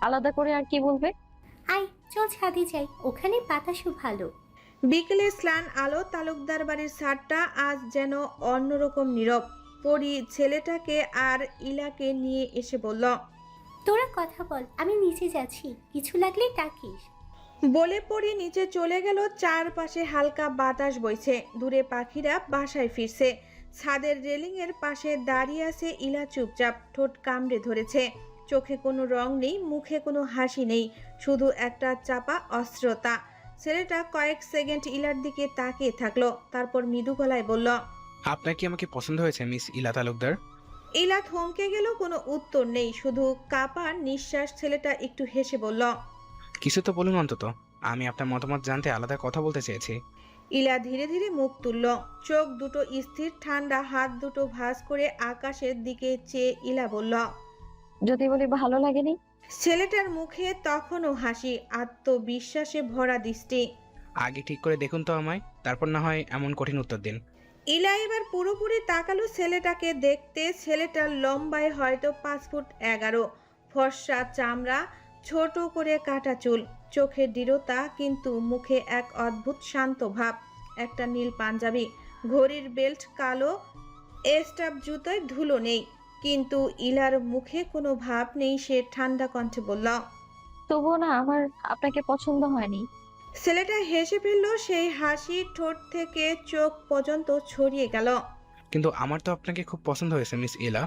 আলাদা করে আর কি বলবে? আয়, চল ছাদে যাই, ওখানে বাতাসও ভালো। বিকেলে স্নান আলো তালুকদার বাড়ির ছাদটা আজ যেন অন্যরকম নীরব। পরি ছেলেটাকে আর ইলাকে নিয়ে এসে বলল, তোরা কথা বল, আমি নিচে যাচ্ছি, কিছু লাগলে ডাকিস। বলে পরি নিচে চলে গেল। চারপাশে হালকা বাতাস বইছে, দূরে পাখিরা বাসায় ফিরছে। ছাদের রেলিং এর পাশে দাঁড়িয়ে আছে ইলা, চুপচাপ, ঠোঁট কামড়ে ধরেছে। চোখে কোনো রং নেই, মুখে কোনো হাসি নেই, শুধু একটা চাপা অস্থিরতা। ছেলেটা কয়েক সেকেন্ড ইলার দিকে তাকিয়ে থাকলো, তারপর মৃদু গলায় বলল, আপনার কি আমাকে পছন্দ হয়েছে মিস ইলা তালুকদার? ইলা থমকে গেল, কোনো উত্তর নেই, শুধু কাপা নিঃশ্বাস। ছেলেটা একটু হেসে বলল, কিছু তো বলুন অন্তত। আমি আপনার মতামত জানতে আলাদা কথা বলতে চেয়েছি। ইলা ধীরে ধীরে মুখ তুলল, চোখ দুটো স্থির, ঠান্ডা, হাত দুটো ভাঁজ করে আকাশের দিকে চেয়ে ইলা বলল। যদি বলি ভালো লাগেনি? ছেলেটার মুখে তখনও হাসি, আত্মবিশ্বাসে ভরা দৃষ্টি। আগে ঠিক করে দেখুন তো আমায়, তারপর না হয় এমন কঠিন উত্তর দিন। ইলা এবার পুরোপুরি তাকালো ছেলেটাকে দেখতে। ছেলেটার লম্বায় হয়তো 5 ফুট 11, ফর্সা চামড়া, ছোট করে কাটা চুল, চোখে দৃঢ়তা, কিন্তু মুখে এক অদ্ভুত শান্ত ভাব। একটা নীল পাঞ্জাবি, ঘড়ির বেল্ট কালো, স্টাফ জুতোয় ধুলো নেই, কিন্তু ইলার মুখে কোনো ভাব নেই। সে ঠান্ডা কণ্ঠে বলল, তবুও না, আমার আপনাকে পছন্দ হয়নি। ছেলেটা হেসে ফেলল, সেই হাসি ঠোঁট থেকে চোখ পর্যন্ত ছড়িয়ে গেল। কিন্তু আমার তো আপনাকে খুব পছন্দ হয়েছে মিস ইলা।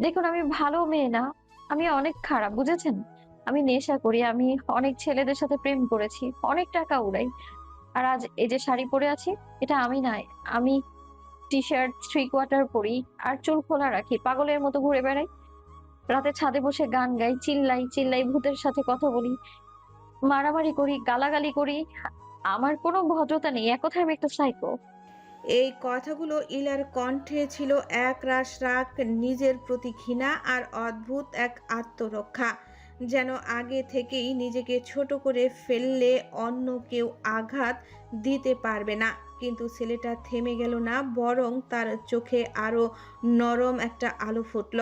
দেখুন, আমি ভালো মেয়ে না, আমি অনেক খারাপ, বুঝেছেন? আমি নেশা করি, আমি অনেক ছেলেদের সাথে প্রেম করেছি, অনেক টাকা উড়াই। আর আজ এই যে শাড়ি পরে আছি, এটা আমি নাই। আমি টি শার্ট 3/4 পরি আর চুল খোলা রাখি, পাগলের মতো ঘুরে বেড়াই। রাতে ছাদে বসে গান গাই, চিল্লাই চিল্লাই, ভূতের সাথে কথা বলি, মারামারি করি, গালাগালি করি। আমার কোনো ভদ্রতা নেই, এক কথায় আমি একটা সাইকো। এই কথাগুলো ইলার কণ্ঠে ছিল এক রাশ রাগ, নিজের প্রতি ঘৃণা আর অদ্ভুত এক আত্মরক্ষা। যেন আগে থেকেই নিজেকে ছোট করে ফেললে অন্য কেউ আঘাত দিতে পারবে না। কিন্তু ছেলেটা থেমে গেল না, বরং তার চোখে আরো নরম একটা আলো ফুটল।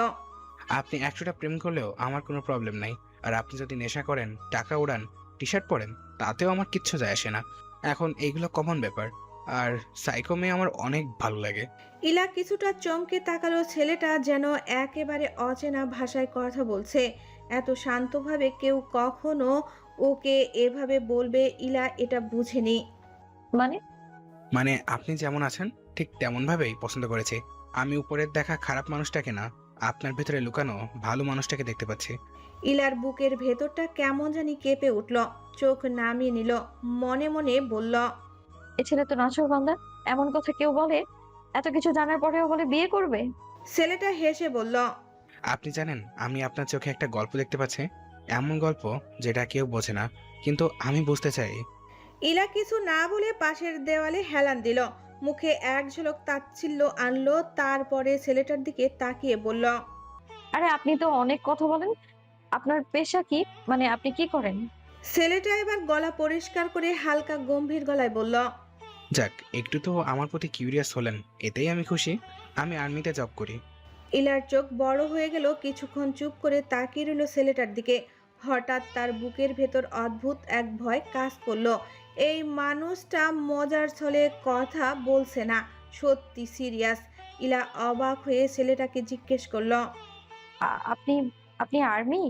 আপনি 100টা প্রেম করলেও আমার কোনো প্রবলেম নাই। আর আপনি যদি নেশা করেন, টাকা উড়ান, টি শার্ট পরেন, তাতেও আমার কিচ্ছু যায় আসে না। এখন এইগুলো কমন ব্যাপার। আর সাইকো মেয়ে আমার অনেক ভালো লাগে। ইলা কিছুটা চমকে তাকালো। ছেলেটা যেন একেবারে অচেনা ভাষায় কথা বলছে। এত শান্তভাবে কেউ কখনো ওকে এভাবে বলবে ইলা এটা বুঝেনি। মানে? মানে আপনি যেমন আছেন ঠিক তেমনভাবেই পছন্দ করেছি। আমি উপরের দেখা খারাপ মানুষটাকে না, আপনার ভেতরে লুকানো ভালো মানুষটাকে দেখতে পাচ্ছি। ইলার বুকের ভেতরটা কেমন জানি কেঁপে উঠল, চোখ নামিয়ে নিল, মনে মনে বলল, এ ছেলে তো নাছোড়বান্দা। এমন কথা কেউ বলে? এত কিছু জানার পরেও বলে বিয়ে করবে? ছেলেটা হেসে বলল, আপনি জানেন আমি আপনার চোখে একটা গল্প দেখতে পাচ্ছি, এমন গল্প যেটা কেউ বোঝে না, কিন্তু আমি বুঝতে চাই। ইলা কিছু না বলে পাশের দেওয়ালে হেলান দিল, মুখে এক ঝলক তাচ্ছিল্য আনলো, তারপরে ছেলেটার দিকে তাকিয়ে বলল, আরে আপনি তো অনেক কথা বলেন। আপনার পেশা কি? মানে আপনি কি করেন? ছেলেটা এবার গলা পরিষ্কার করে হালকা গম্ভীর গলায় বলল, যাক, একটু তো আমার প্রতি কিউরিয়াস হলেন, এতেই আমি খুশি। আমি আর্মিতে জব করি। ইলার চোখ বড় হয়ে গেল, কিছুক্ষণ চুপ করে তাকিয়ে রইল ছেলেটার দিকে। হঠাৎ তার বুকের ভেতর অদ্ভুত এক ভয় কাজ করলো। এই মানুষটা মজার ছলে কথা বলছে না, সত্যি সিরিয়াস। ইলা অবাক হয়ে ছেলেটাকে জিজ্ঞেস করলো, আপনি আপনি আর্মি?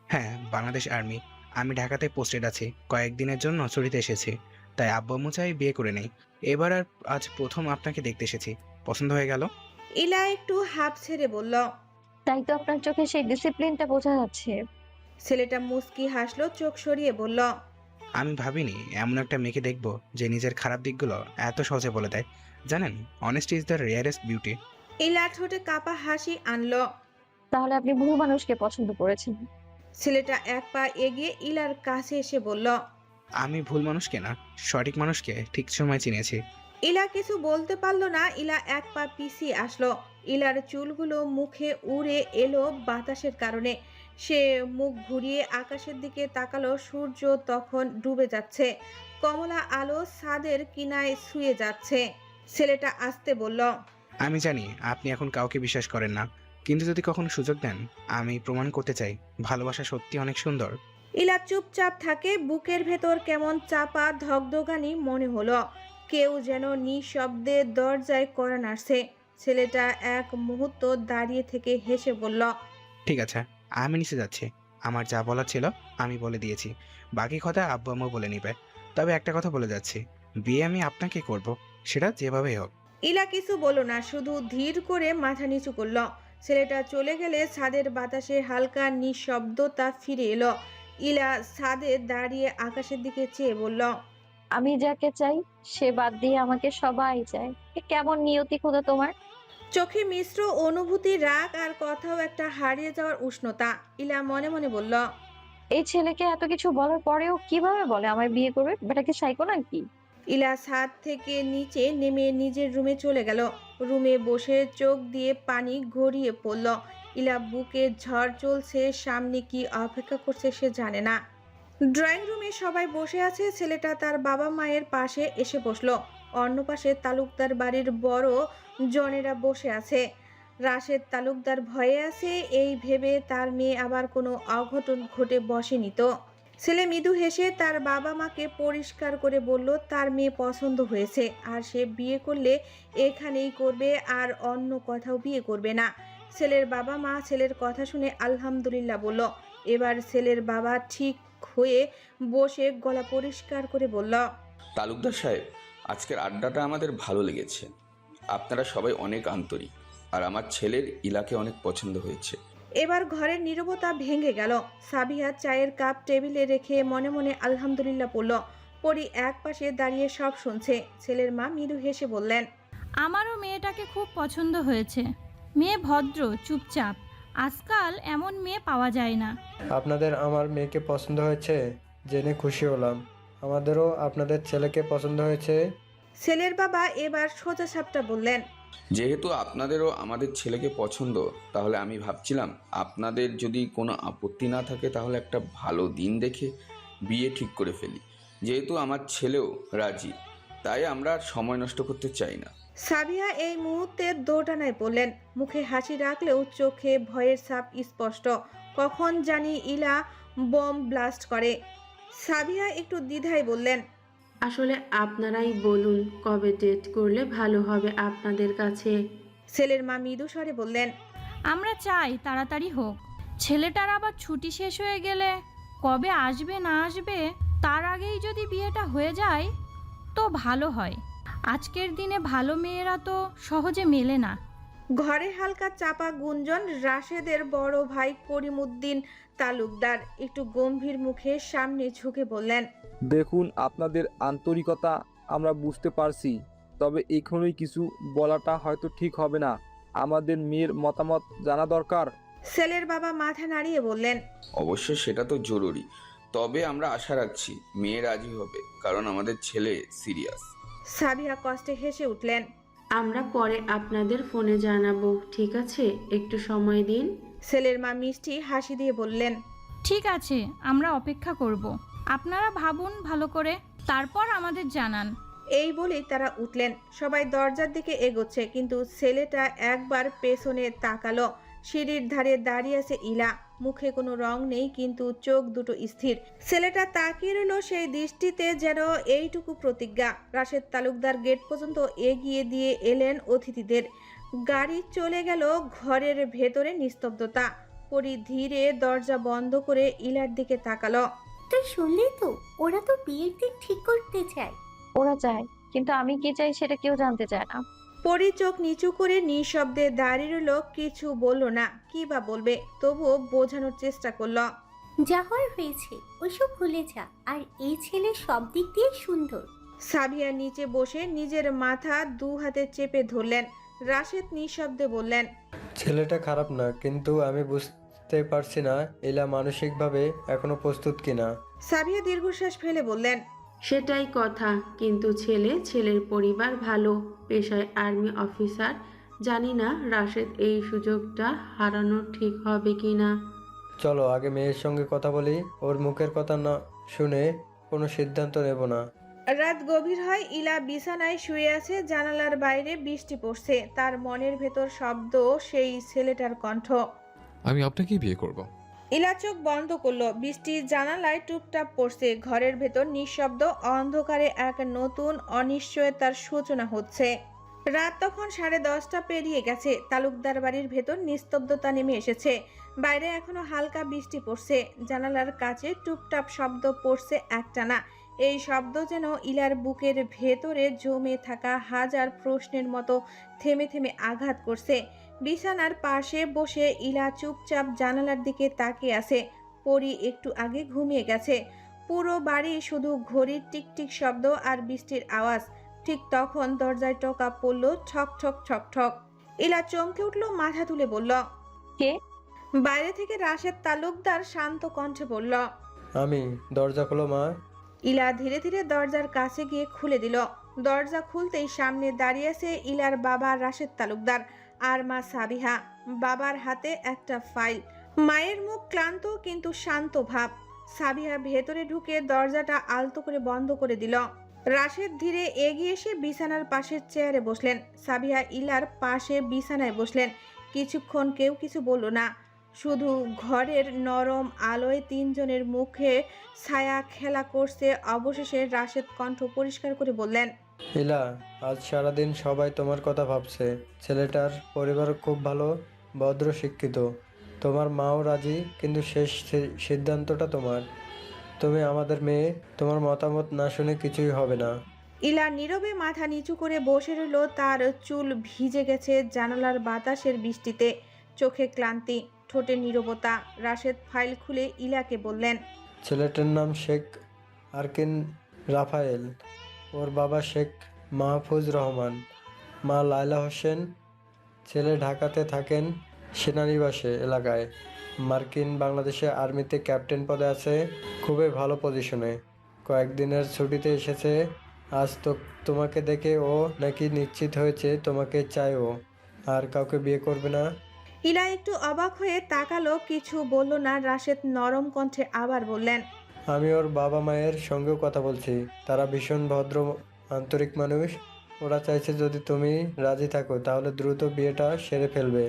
হ্যাঁ, বাংলাদেশ আর্মি। আমি ঢাকাতে পোস্টেড আছি, কয়েকদিনের জন্য ছুটিতে এসেছি। তাই আব্বু আম্মু চাই বিয়ে করে নেই। এবার আর আজ প্রথম আপনাকে দেখতে এসেছি, পছন্দ হয়ে গেল। ইলা একটু হাঁপ ছেড়ে বলল। তাই তো আপনার চোখে সেই ডিসিপ্লিনটা বোঝা যাচ্ছে। ছেলেটা মুস্কি হাসলো, চোখ সরিয়ে বলল, আমি ভাবিনি এমন একটা মেয়েকে দেখবো যে নিজের খারাপ দিকগুলো এত সহজে বলে দেয়। জানেন, honesty is the rarest beauty. ইলা ঠোঁটে কাপা হাসি আনলো। তাহলে আপনি ভুল মানুষকে পছন্দ করেছেন। ছেলেটা এক পা এগিয়ে ইলার কাছে এসে বলল, আমি ভুল মানুষকে না, সঠিক মানুষকে ঠিক সময় চিনেছি। ইলা কিছু বলতে পারলো না। ইলা এক পা পিছিয়ে আসলো। ইলার চুলগুলো মুখে উড়ে এলো বাতাসের কারণে। সে মুখ ঘুরিয়ে আকাশের দিকে তাকালো। সূর্য তখন ডুবে যাচ্ছে, কমলা আলো ছাদের কিনায় ছুঁয়ে যাচ্ছে। ছেলেটা আস্তে বলল, আমি জানি আপনি এখন কাউকে বিশ্বাস করেন না, কিন্তু যদি কখনো সুযোগ দেন, আমি প্রমাণ করতে চাই ভালোবাসা সত্যি অনেক সুন্দর। ইলা চুপচাপ থাকে, বুকের ভেতর কেমন চাপা ধগধগানি মনে হলো। কেউ যেন নিঃশব্দে দরজায় কড়া নাড়ছে। ছেলেটা এক মুহূর্ত দাঁড়িয়ে থেকে হেসে বলল, ঠিক আছে, আমি নিচে যাচ্ছি। আমার যা বলার ছিল আমি বলে দিয়েছি, বাকি কথা আব্বু আম্মু বলে নিবে। তবে একটা কথা বলে যাচ্ছি, বিয়ে আমি আপনাকে করব, সেটা যেভাবেই হোক। ইলা কিছু বলল না, শুধু ধীর করে মাথা নিচু করল। ছেলেটা চলে গেলে ছাদের বাতাসে হালকা নিঃশব্দতা ফিরে এলো। ইলা ছাদে দাঁড়িয়ে আকাশের দিকে চেয়ে বলল, আমি যাকে চাই সে বাদ দিয়ে আমাকে সবাই চায়। এ কেমন নিয়তি খোদা তোমার। চোখে মিশ্র অনুভূতি, রাগ আর কথাও একটা হারিয়ে যাওয়ার উষ্ণতা। ইলা মনে মনে বলল, এই ছেলেকে এত কিছু বলার পরেও কিভাবে বলে আমায় বিয়ে করবে? বেটাকে সাইকো নাকি? ইলা ছাদ থেকে নিচে নেমে নিজের রুমে চলে গেল। রুমে বসে চোখ দিয়ে পানি গড়িয়ে পড়ল। ইলা বুকে ঝড় চলছে, সামনে কি অপেক্ষা করছে সে জানে না। ড্রয়িং রুমে সবাই বসে আছে। ছেলেটা তার বাবা মায়ের পাশে এসে বসলো। অন্য পাশে তালুকদার বাড়ির বড় জনেরা বসে আছে। রাশেদ তালুকদার ভয়ে আছে, এই ভেবে তার মেয়ে আবার কোনো অঘটন ঘটে বসেনি তো। ছেলে মৃদু হেসে তার বাবা মাকে পরিষ্কার করে বলল তার মেয়ে পছন্দ হয়েছে, আর সে বিয়ে করলে এখানেই করবে, আর অন্য কোথাও বিয়ে করবে না। ছেলের বাবা মা ছেলের কথা শুনে আলহামদুলিল্লাহ বলল। এবার ছেলের বাবা ঠিক হয়ে বসে গলা পরিষ্কার করে বলল, তালুকদার সাহেব, আজকের আড্ডাটা আমাদের ভালো লেগেছে। আপনারা সবাই অনেক আন্তরিক, আর আমার ছেলের ইলাকে অনেক পছন্দ হয়েছে। এবার ঘরের নীরবতা ভেঙে গেল। সাবিহা চায়ের কাপ টেবিলে রেখে মনে মনে আলহামদুলিল্লাহ বলল। পরি এক পাশে দাঁড়িয়ে সব শুনছে। ছেলের মা মৃদু হেসে বললেন, আমারও মেয়েটাকে খুব পছন্দ হয়েছে। মেয়ে ভদ্র, চুপচাপ। আজকাল এমন মেয়ে পাওয়া যায় না। আপনাদের আমার মেয়েকে পছন্দ হয়েছে জেনে খুশি হলাম। আমাদেরও আপনাদের ছেলেকে পছন্দ হয়েছে। ছেলের বাবা এবার সোজা সাপটা বললেন, যেহেতু আপনাদেরও আমাদের ছেলেকে পছন্দ, তাহলে আমি ভাবছিলাম আপনাদের যদি কোনো আপত্তি না থাকে তাহলে একটা ভালো দিন দেখে বিয়ে ঠিক করে ফেলি। যেহেতু আমার ছেলেও রাজি, তাই আমরা আর সময় নষ্ট করতে চাই না। সাবিহা এই মুহূর্তে দোটানায় পড়লেন। মুখে হাসি রাখলেও চোখে ভয়ের ছাপ স্পষ্ট। কখন জানি ইলা বম ব্লাস্ট করে। সাবিহা একটু দ্বিধায় বললেন, আসলে আপনারাই বলুন কবে ডেট করলে ভালো হবে আপনাদের কাছে। ছেলের মা মৃদু স্বরে বললেন, আমরা চাই তাড়াতাড়ি হোক। ছেলেটার আবার ছুটি শেষ হয়ে গেলে কবে আসবে না আসবে তার আগেই যদি বিয়েটা হয়ে যায় তো ভালো হয়। আজকের দিনে ভালো মেয়েরা তো সহজে মেলে না। ঘরে হালকা চাপা গুঞ্জন। রাশেদের বড় ভাই করিমউদ্দিন তালুকদার একটু গম্ভীর মুখে সামনে ঝুঁকে বললেন, দেখুন, আপনাদের আন্তরিকতা আমরা বুঝতে পারছি, তবে এখনই কিছু বলাটা হয়তো ঠিক হবে না। আমাদের মেয়ের মতামত জানা দরকার। ছেলের বাবা মাথা নাড়িয়ে বললেন, অবশ্যই সেটা তো জরুরি, তবে আমরা আশা রাখছি মেয়ে রাজি হবে, কারণ আমাদের ছেলে সিরিয়াস। সাবিহা কষ্টে হেসে উঠলেন। আমরা পরে আপনাদের ফোনে জানাবো, ঠিক আছে? একটু সময় দিন। ছেলের মা মিষ্টি হাসি দিয়ে বললেন, ঠিক আছে, আমরা অপেক্ষা করব। আপনারা ভাবুন ভালো করে, তারপর আমাদের জানান। এই বলেই তারা উঠলেন। সবাই দরজার দিকে এগোচ্ছে, কিন্তু ছেলেটা একবার পেছনে তাকালো। সিঁড়ির ধারে দাঁড়িয়ে আছে ইলা। মুখে কোনো রং নেই, কিন্তু চোখ দুটো স্থির। ছেলেটা তাকিয়ে রইল সেই দৃষ্টিতে, যেন এইটুকু প্রতিজ্ঞা। রাশেদ তালুকদার গেট পর্যন্ত এগিয়ে দিয়ে এলেন অতিথিদের। গাড়ি চলে গেল। ঘরের ভেতরে নিস্তব্ধতা। পরি ধীরে দরজা বন্ধ করে ইলার দিকে তাকালো। তুই শুনলি তো, ওরা তো বিয়ের দিন ঠিক করতে চায়। ওরা চায়, কিন্তু আমি কি চাই সেটা কেউ জানতে চায় না। পরি চোখ নিচু করে নিঃশব্দে দাঁড়িয়ে রইল। কিছু বলল না, কি বা বলবে, তবুও বোঝানোর চেষ্টা করলো। যা হওয়ার হয়েছে ওইসব ভুলে যা, আর এই ছেলে সব দিক দিয়ে সুন্দর। সাবিয়া নিচে বসে নিজের মাথা দু হাতে চেপে ধরলেন। রাশেদ নিঃশব্দে বললেন, ছেলেটা খারাপ না, কিন্তু আমি বুঝতে পারছি না এলা মানসিকভাবে এখনো প্রস্তুত কিনা। সাবিয়া দীর্ঘশ্বাস ফেলে বললেন, সেটাই কথা, কিন্তু ছেলের পরিবার ভালো, পেশায় আর্মি অফিসার। জানি না রাশেদ এই সুযোগটা হারানো ঠিক হবে কিনা। চলো আগে মেয়ের সঙ্গে কথা বলি, ওর মুখের কথা না শুনে কোনো সিদ্ধান্ত নেব না। রাত গভীর হয়। ইলা বিছানায় শুয়ে আছে। জানালার বাইরে বৃষ্টি পড়ছে। তার মনের ভেতর শব্দ সেই ছেলেটার কণ্ঠ। আমি আপনাকেই বিয়ে করব। ইলা চোখ বন্ধ করলো। বৃষ্টি জানালায় টুপটাপ পড়ছে। ঘরের ভেতর নিঃশব্দ অন্ধকারে এক নতুন অনিশ্চয়তার সূচনা হচ্ছে। রাত তখন 10:30 পেরিয়ে গেছে। তালুকদার বাড়ির ভেতর নিস্তব্ধতা নেমে এসেছে। বাইরে এখনো হালকা বৃষ্টি পড়ছে। জানালার কাছে টুপটাপ শব্দ পড়ছে একটানা। এই শব্দ যেন ইলার বুকের ভেতরে জমে থাকা হাজার প্রশ্নের মতো থেমে থেমে আঘাত করছে। বিছানার পাশে বসে ইলা চুপচাপ জানালার দিকে তাকিয়ে আছে। পরি একটু আগে ঘুমিয়ে গেছে। পুরো বাড়ি শুধু ঘড়ির টিকটিক শব্দ আর বৃষ্টির আওয়াজ। ঠিক তখন দরজায় টোকা পড়ল, ঠক ঠক ঠক ঠক। ইলা চমকে উঠল, মাথা তুলে বলল, কে? বাইরে থেকে রাশেদ তালুকদার শান্ত কণ্ঠে বলল। আমি। দরজা খোলো মা। ইলা ধীরে ধীরে দরজার কাছে গিয়ে খুলে দিল। দরজা খুলতেই সামনে দাঁড়িয়ে আছে ইলার বাবা রাশেদ তালুকদার আর মা সাবিহা। বাবার হাতে একটা ফাইল, মায়ের মুখ ক্লান্ত কিন্তু শান্ত ভাব। সাবিহা ভেতরে ঢুকে দরজাটা আলতো করে বন্ধ করে দিল। রাশেদ ধীরে এগিয়ে এসে বিছানার পাশের চেয়ারে বসলেন। সাবিহা ইলার পাশে বিছানায় বসলেন। কিছুক্ষণ কেউ কিছু বলল না। শুধু ঘরের নরম আলোয় তিনজনের মুখে ছায়া খেলা করছে। অবশেষে রাশেদ কণ্ঠ পরিষ্কার করে বললেন, ইলা, আজ সারাদিন সবাই তোমার কথা ভাবছে। ছেলেটার পরিবার খুব ভালো, ভদ্র, শিক্ষিত। তোমার মাও রাজি, কিন্তু শেষ সিদ্ধান্তটা তোমার। তুমি আমাদের মেয়ে, তোমার মতামত না শুনে কিছুই হবে না। ইলা নীরবে মাথা নিচু করে বসে রইল। তার চুল ভিজে গেছে জানালার বাতাসের বৃষ্টিতে। চোখে ক্লান্তি, ঠোঁটে নীরবতা। রাশেদ ফাইল খুলে ইলাকে বললেন, ছেলেটার নাম শেখ আরকিন রাফায়েল। ওর বাবা শেখ মাহফুজ রহমান, মা লায়লা হোসেন। ছেলে ঢাকাতে থাকেন, সেনানিবাসে এলাকায়। মার্কিন বাংলাদেশে আর্মিতে ক্যাপ্টেন পদে আছে, খুবই ভালো পজিশনে। কয়েকদিনের ছুটিতে এসেছে। আজ তো তোমাকে দেখে ও নাকি নিশ্চিত হয়েছে তোমাকে চায় ও, আর কাউকে বিয়ে করবে না। ইলা একটু অবাক হয়ে তাকালো, কিছু বলল না। রাশেদ নরম কণ্ঠে আবার বললেন, আমি ওর বাবা মায়ের সঙ্গেও কথা বলছি। তারা ভীষণ ভদ্র, আন্তরিক মানুষ। ওরা চাইছে যদি তুমি রাজি থাকো তাহলে দ্রুত বিয়েটা সেরে ফেলবে,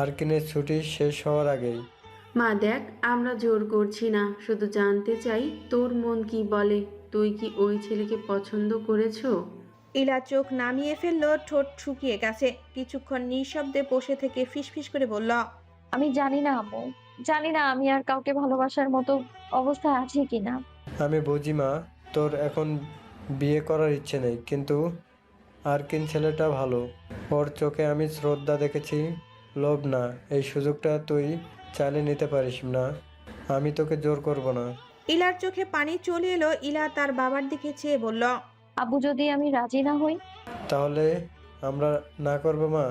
আরকিনের ছুটি শেষ হওয়ার আগেই। মা দেখ, আমরা জোর করছি না, শুধু জানতে চাই তোর মন কি বলে। তুই কি ওই ছেলেকে পছন্দ করেছো? ইলা চোখ নামিয়ে ফেলল, ঠোঁট শুকিয়ে গেছে। কিছুক্ষণ নিঃশব্দে বসে থেকে ফিসফিস করে বলল, আমি জানি না আম্মু, জানি না আমি আর কাউকে ভালোবাসার মতো অবস্থায় আছি কিনা। আমি বুঝি মা, তোর এখন বিয়ে করার ইচ্ছে নেই, কিন্তু আরকিন ছেলেটা ভালো। ওর চোখে আমি শ্রদ্ধা দেখেছি, লোভ না। এই সুযোগটা তুই চাইলে নিতে পারিস না। আমি তোকে জোর করব না। ইলার চোখে পানি চলে এলো। ইলা তার বাবার দিকে চেয়ে বলল, আব্বু যদি আমি রাজি না হই? তাহলে আমরা না করবো মা।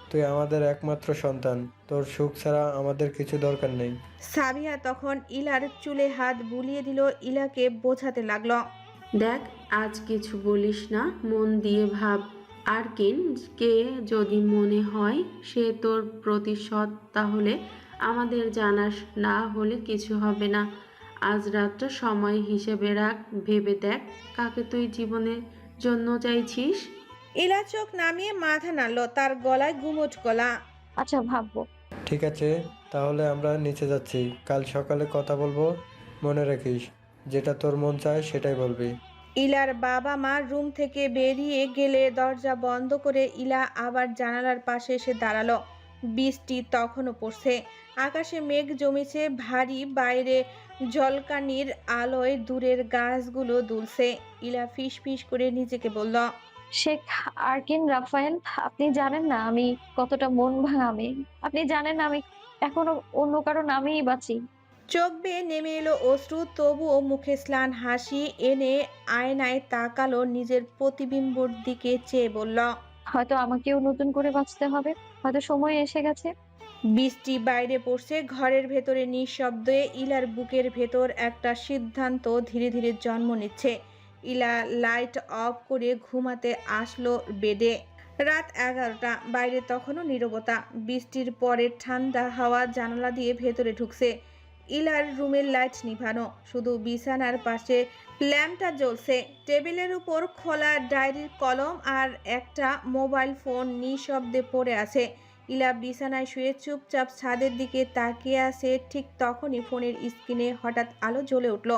তুই আমাদের একমাত্র সন্তান, তোর সুখ ছাড়া আমাদের কিছু দরকার নেই। সাবিয়া তখন ইলার চুলে হাত বুলিয়ে দিল। ইলাকে বোঝাতে লাগলো, দেখ, আজ কিছু বলিস না, মন দিয়ে ভাব। আরকিনকে যদি মনে হয় সে তোর প্রতি সৎ, তাহলে আমাদের জানাস, না হলে কিছু হবে না। আজ রাতটা সময় হিসেবে রাখ, ভেবে দেখ কাকে তুই জীবনের জন্য চাইছিস। ইলা চোখ নামিয়ে মাথা নাড়ল। তার গলায় গুমোট গলা। আচ্ছা, ভাববো। ঠিক আছে, তাহলে আমরা নিচে যাচ্ছি। কাল সকালে কথা বলবো। মনে রাখিস, যেটা তোর মন চায় সেটাই বলবি। ইলার বাবা মা রুম থেকে বেরিয়ে গেলে দরজা বন্ধ করে ইলা আবার জানালার পাশে এসে দাঁড়ালো। বৃষ্টি তখনও পড়ছে। আকাশে মেঘ জমেছে ভারী। বাইরে ঝলকানির আলোয় দূরের গাছগুলো দুলছে। ইলা ফিস ফিস করে নিজেকে বলল, শেখ আরকিন রাফায়েল, আপনি জানেন না আমি কতটা মন ভাঙা মেয়ে। আপনি জানেন না আমি এখনো অন্য কারো নামেই বাঁচি। চোখ বেয়ে নেমে এলো অশ্রু। তবুও মুখে স্লান হাসি এনে আয়নায় তাকালো। নিজের প্রতিবিম্বর দিকে চেয়ে বলল, হয়তো আমাকেও নতুন করে বাঁচতে হবে, হয়তো সময় এসে গেছে। বৃষ্টি বাইরে পড়ছে। ঘরের ভেতরে নিঃশব্দে ইলার বুকের ভেতর একটা সিদ্ধান্ত ধীরে ধীরে জন্ম নিচ্ছে। ইলা লাইট অফ করে ঘুমাতে আসলো বেডে। রাত 11টা। বাইরে তখনও নীরবতা। বৃষ্টির পরে ঠান্ডা হাওয়া জানালা দিয়ে ভেতরে ঢুকছে। ইলার রুমের লাইট নিভানো, শুধু বিছানার পাশে ল্যাম্পটা জ্বলছে। টেবিলের উপর খোলা ডায়েরির কলম আর একটা মোবাইল ফোন নিঃশব্দে পড়ে আছে। ইলা বিছানায় শুয়ে চুপচাপ ছাদের দিকে তাকিয়ে আছে। ঠিক তখনই ফোনের স্ক্রিনে হঠাৎ আলো জ্বলে উঠল।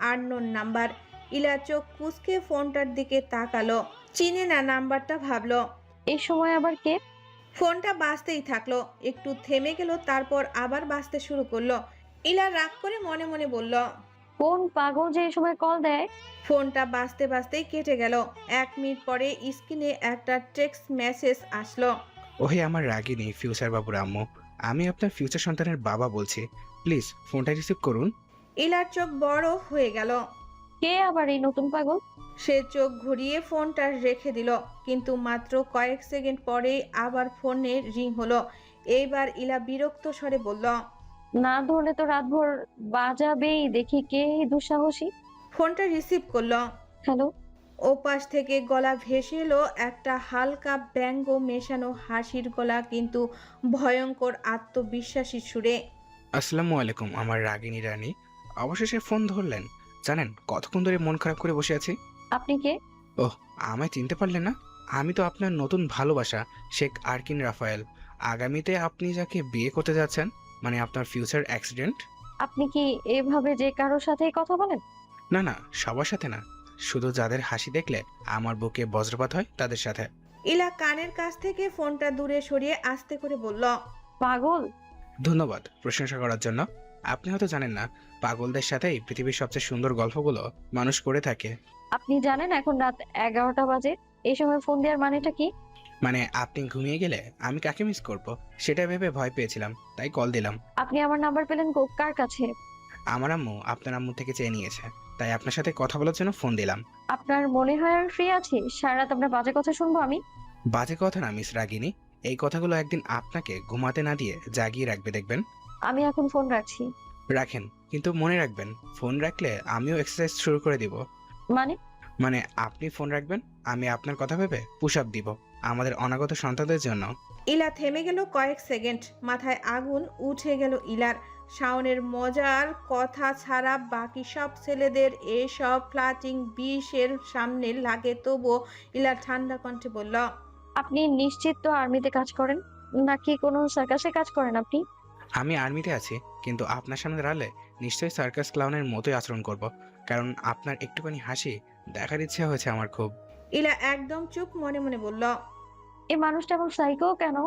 Unknown number. ইলা চোখ কুঁচকে ফোনটার দিকে তাকালো। চিনে না নাম্বারটা, ভাবলো। এই সময় আবার কে? ফোনটা বাজতেই থাকলো, একটু থেমে গেল, তারপর আবার বাজতে শুরু করলো। ইলা রাগ করে মনে মনে বলল, কোন পাগল যে এই সময় কল দেয়? ফোনটা বাজতে বাজতেই কেটে গেল। 1 মিনিট পরে স্ক্রিনে একটা টেক্সট মেসেজ আসলো। ওহে আমার রাগিনী ফিউচার বাবুর আম্মু, আমি আপনার ফিউচার সন্তানের বাবা বলছি, প্লিজ ফোনটা রিসিভ করুন। ইলার চোখ বড় হয়ে গেল। কে আবার এই নতুন পাগল? সে চোখ ঘুরিয়ে ফোনটা রেখে দিল, কিন্তু মাত্র কয়েক সেকেন্ড পরেই আবার ফোনে রিং হলো। এইবার ইলা বিরক্ত স্বরে বলল, না ধরলে তো রাতভর বাজাবেই। দেখি কে এই দুঃসাহসী। ফোনটা রিসিভ করলো। হ্যালো। ওপাশ থেকে গলা ভেসে এলো একটা হালকা ব্যঙ্গ মেশানো হাসির গলা, কিন্তু ভয়ঙ্কর আত্মবিশ্বাসী সুরে। আসসালামু আলাইকুম আমার রাগিনী রানী, অবশেষে ফোন ধরলেন। জানেন কতক্ষণ ধরে মন খারাপ করে বসে আছি। আপনি কে? ওহ, আমায় চিনতে পারলেন না? আমি তো আপনার নতুন ভালোবাসা শেখ আরকিন রাফায়েল। আগামীতে আপনি যাকে বিয়ে করতে যাচ্ছেন, মানে আপনার ফিউচার অ্যাক্সিডেন্ট। আপনি কি এভাবে যে কারোর সাথেই কথা বলেন? না না, সবার সাথে না, শুধু যাদের হাসি দেখলে আমার বুকে বজ্রপাত হয় তাদের সাথে। ইলা কানের কাছ থেকে ফোনটা দূরে সরিয়ে আস্তে করে বলল, পাগল? ধন্যবাদ প্রশংসা করার জন্য। আপনি হয়তো জানেন না, পাগলদের সাথেই পৃথিবীর সবচেয়ে সুন্দর গল্পগুলো মানুষ করে থাকে। আপনি জানেন এখন রাত 11টা বাজে? এই সময় ফোন দেওয়ার মানেটা কি? মানে আপনি ঘুমিয়ে গেলে আমি কাকে মিস করব, সেটা ভেবে ভয় পেয়েছিলাম, তাই কল দিলাম। আপনি আমার নাম্বার পেলেন কার কাছে? আমার আম্মু আপনার আম্মু থেকে চেয়ে নিয়েছে, তাই আপনার সাথে কথা বলার জন্য ফোন দিলাম। আপনার মনে হয় আমি ফ্রি আছি? সারা রাত আপনার বাজে কথা শুনবো আমি? বাজে কথা না মিস রাগিনী, এই কথাগুলো একদিন আপনাকে ঘুমাতে না দিয়ে জাগিয়ে রাখবে, দেখবেন। আমি এখন ফোন রাখছি। রাখেন, কিন্তু মনে রাখবেন ফোন রাখলে আমিও এক্সারসাইজ শুরু করে দিব। মানে? মানে আপনি ফোন রাখবেন, আমি আপনার কথা ভেবে পুশ আপ দিব আমাদের অনাগত সন্তানদের জন্য। ইলা থেমে গেল কয়েক সেকেন্ড। মাথায় আগুন উঠে গেল ইলার। শাওনের মজার কথা ছাড়া বাকি সব ছেলেদের এসব ফ্লাটিং বিষের সামনে লাগে, তবুও ইলা ঠান্ডা কণ্ঠে বলল, আপনি নিশ্চিত তো আর্মিতে কাজ করেন, নাকি কোনো সার্কাসে কাজ করেন আপনি? আমি আর্মিতে আছি, কিন্তু আপনার সামনে দাঁড়ালে নিশ্চয়ই সার্কাস ক্লাউনের মতোই আচরণ করব, কারণ আপনার একটুখানি হাসি দেখার ইচ্ছা হয়েছে আমার খুব। ইলা একদম চুপ, মনে মনে বলল, এই মানুষটা এমন সাইকো কেন?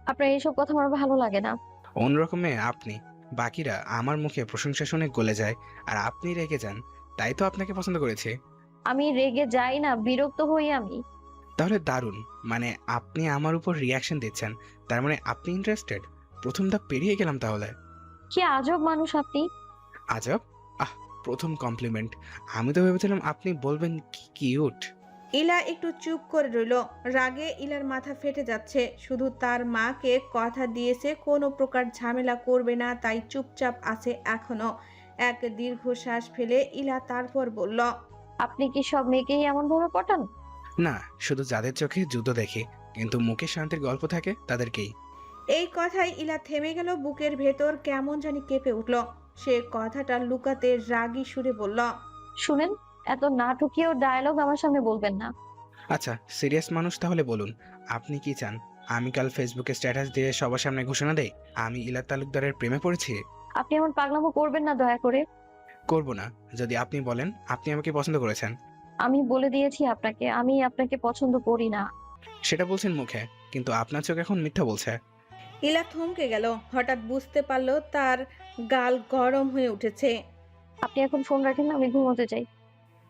আপনার এইসব কথা আমার ভালো লাগে না। অন্যরকমে আপনি, বাকিরা আমার মুখে প্রশংসা শুনে গলে যায়, আর আপনি রেগে যান, তাই তো আপনাকে পছন্দ করেছে। আমি রেগে যাই না, বিরক্ত হই আমি। তাহলে দারুণ, মানে আপনি আমার উপর রিয়াকশন দিচ্ছেন, তার মানে আপনি ইন্টারেস্টেড। প্রথম ধাপ পেরিয়ে গেলাম তাহলে। কি আজব মানুষ আপনি। আজব? আহ, প্রথম কমপ্লিমেন্ট। আমি তো ভেবেছিলাম আপনি বলবেন কি কিউট। ইলা একটু চুপ করে রইল। রাগে ইলার মাথা ফেটে যাচ্ছে। শুধু তার মাকে কথা দিয়েছে কোনো প্রকার ঝামেলা করবে না, তাই চুপচাপ আছে এখনো। এক দীর্ঘশ্বাস ফেলে ইলা তারপর বলল, আপনি কি সব মেয়েকেই এমন ভাবে পটান? না, শুধু যাদের চোখে যুদ্ধ দেখি কিন্তু মুখে শান্তির গল্প থাকে তাদেরকেই। এই কথায় ইলা থেমে গেল। বুকের ভেতর কেমন জানি কেঁপে উঠল। সে কথাটা লুকাতে রাগী সুরে বলল, শুনেন, এত নাটকীয় ডায়লগ আমার সামনে বলবেন না। আচ্ছা সিরিয়াস মানুষ, তাহলে বলুন আপনি কি চান? আমি কাল ফেসবুকে স্ট্যাটাস দিয়ে সবার সামনে ঘোষণা দেই আমি ইলা তালুকদারের প্রেমে পড়েছি? আপনি এমন পাগলামো করবেন না দয়া করে। করব না, যদি আপনি বলেন আপনি আমাকে পছন্দ করেছেন। আমি বলে দিয়েছি আপনাকে, আমি আপনাকে পছন্দ করি না। সেটা বলছেন মুখে, কিন্তু আপনার চোখ এখন মিথ্যা বলছে। ইলা থমকে গেল। হঠাৎ বুঝতে পারলো তার গাল গরম হয়ে উঠেছে। আপনি এখন ফোন রাখেন, আমি ঘুমোতে চাই।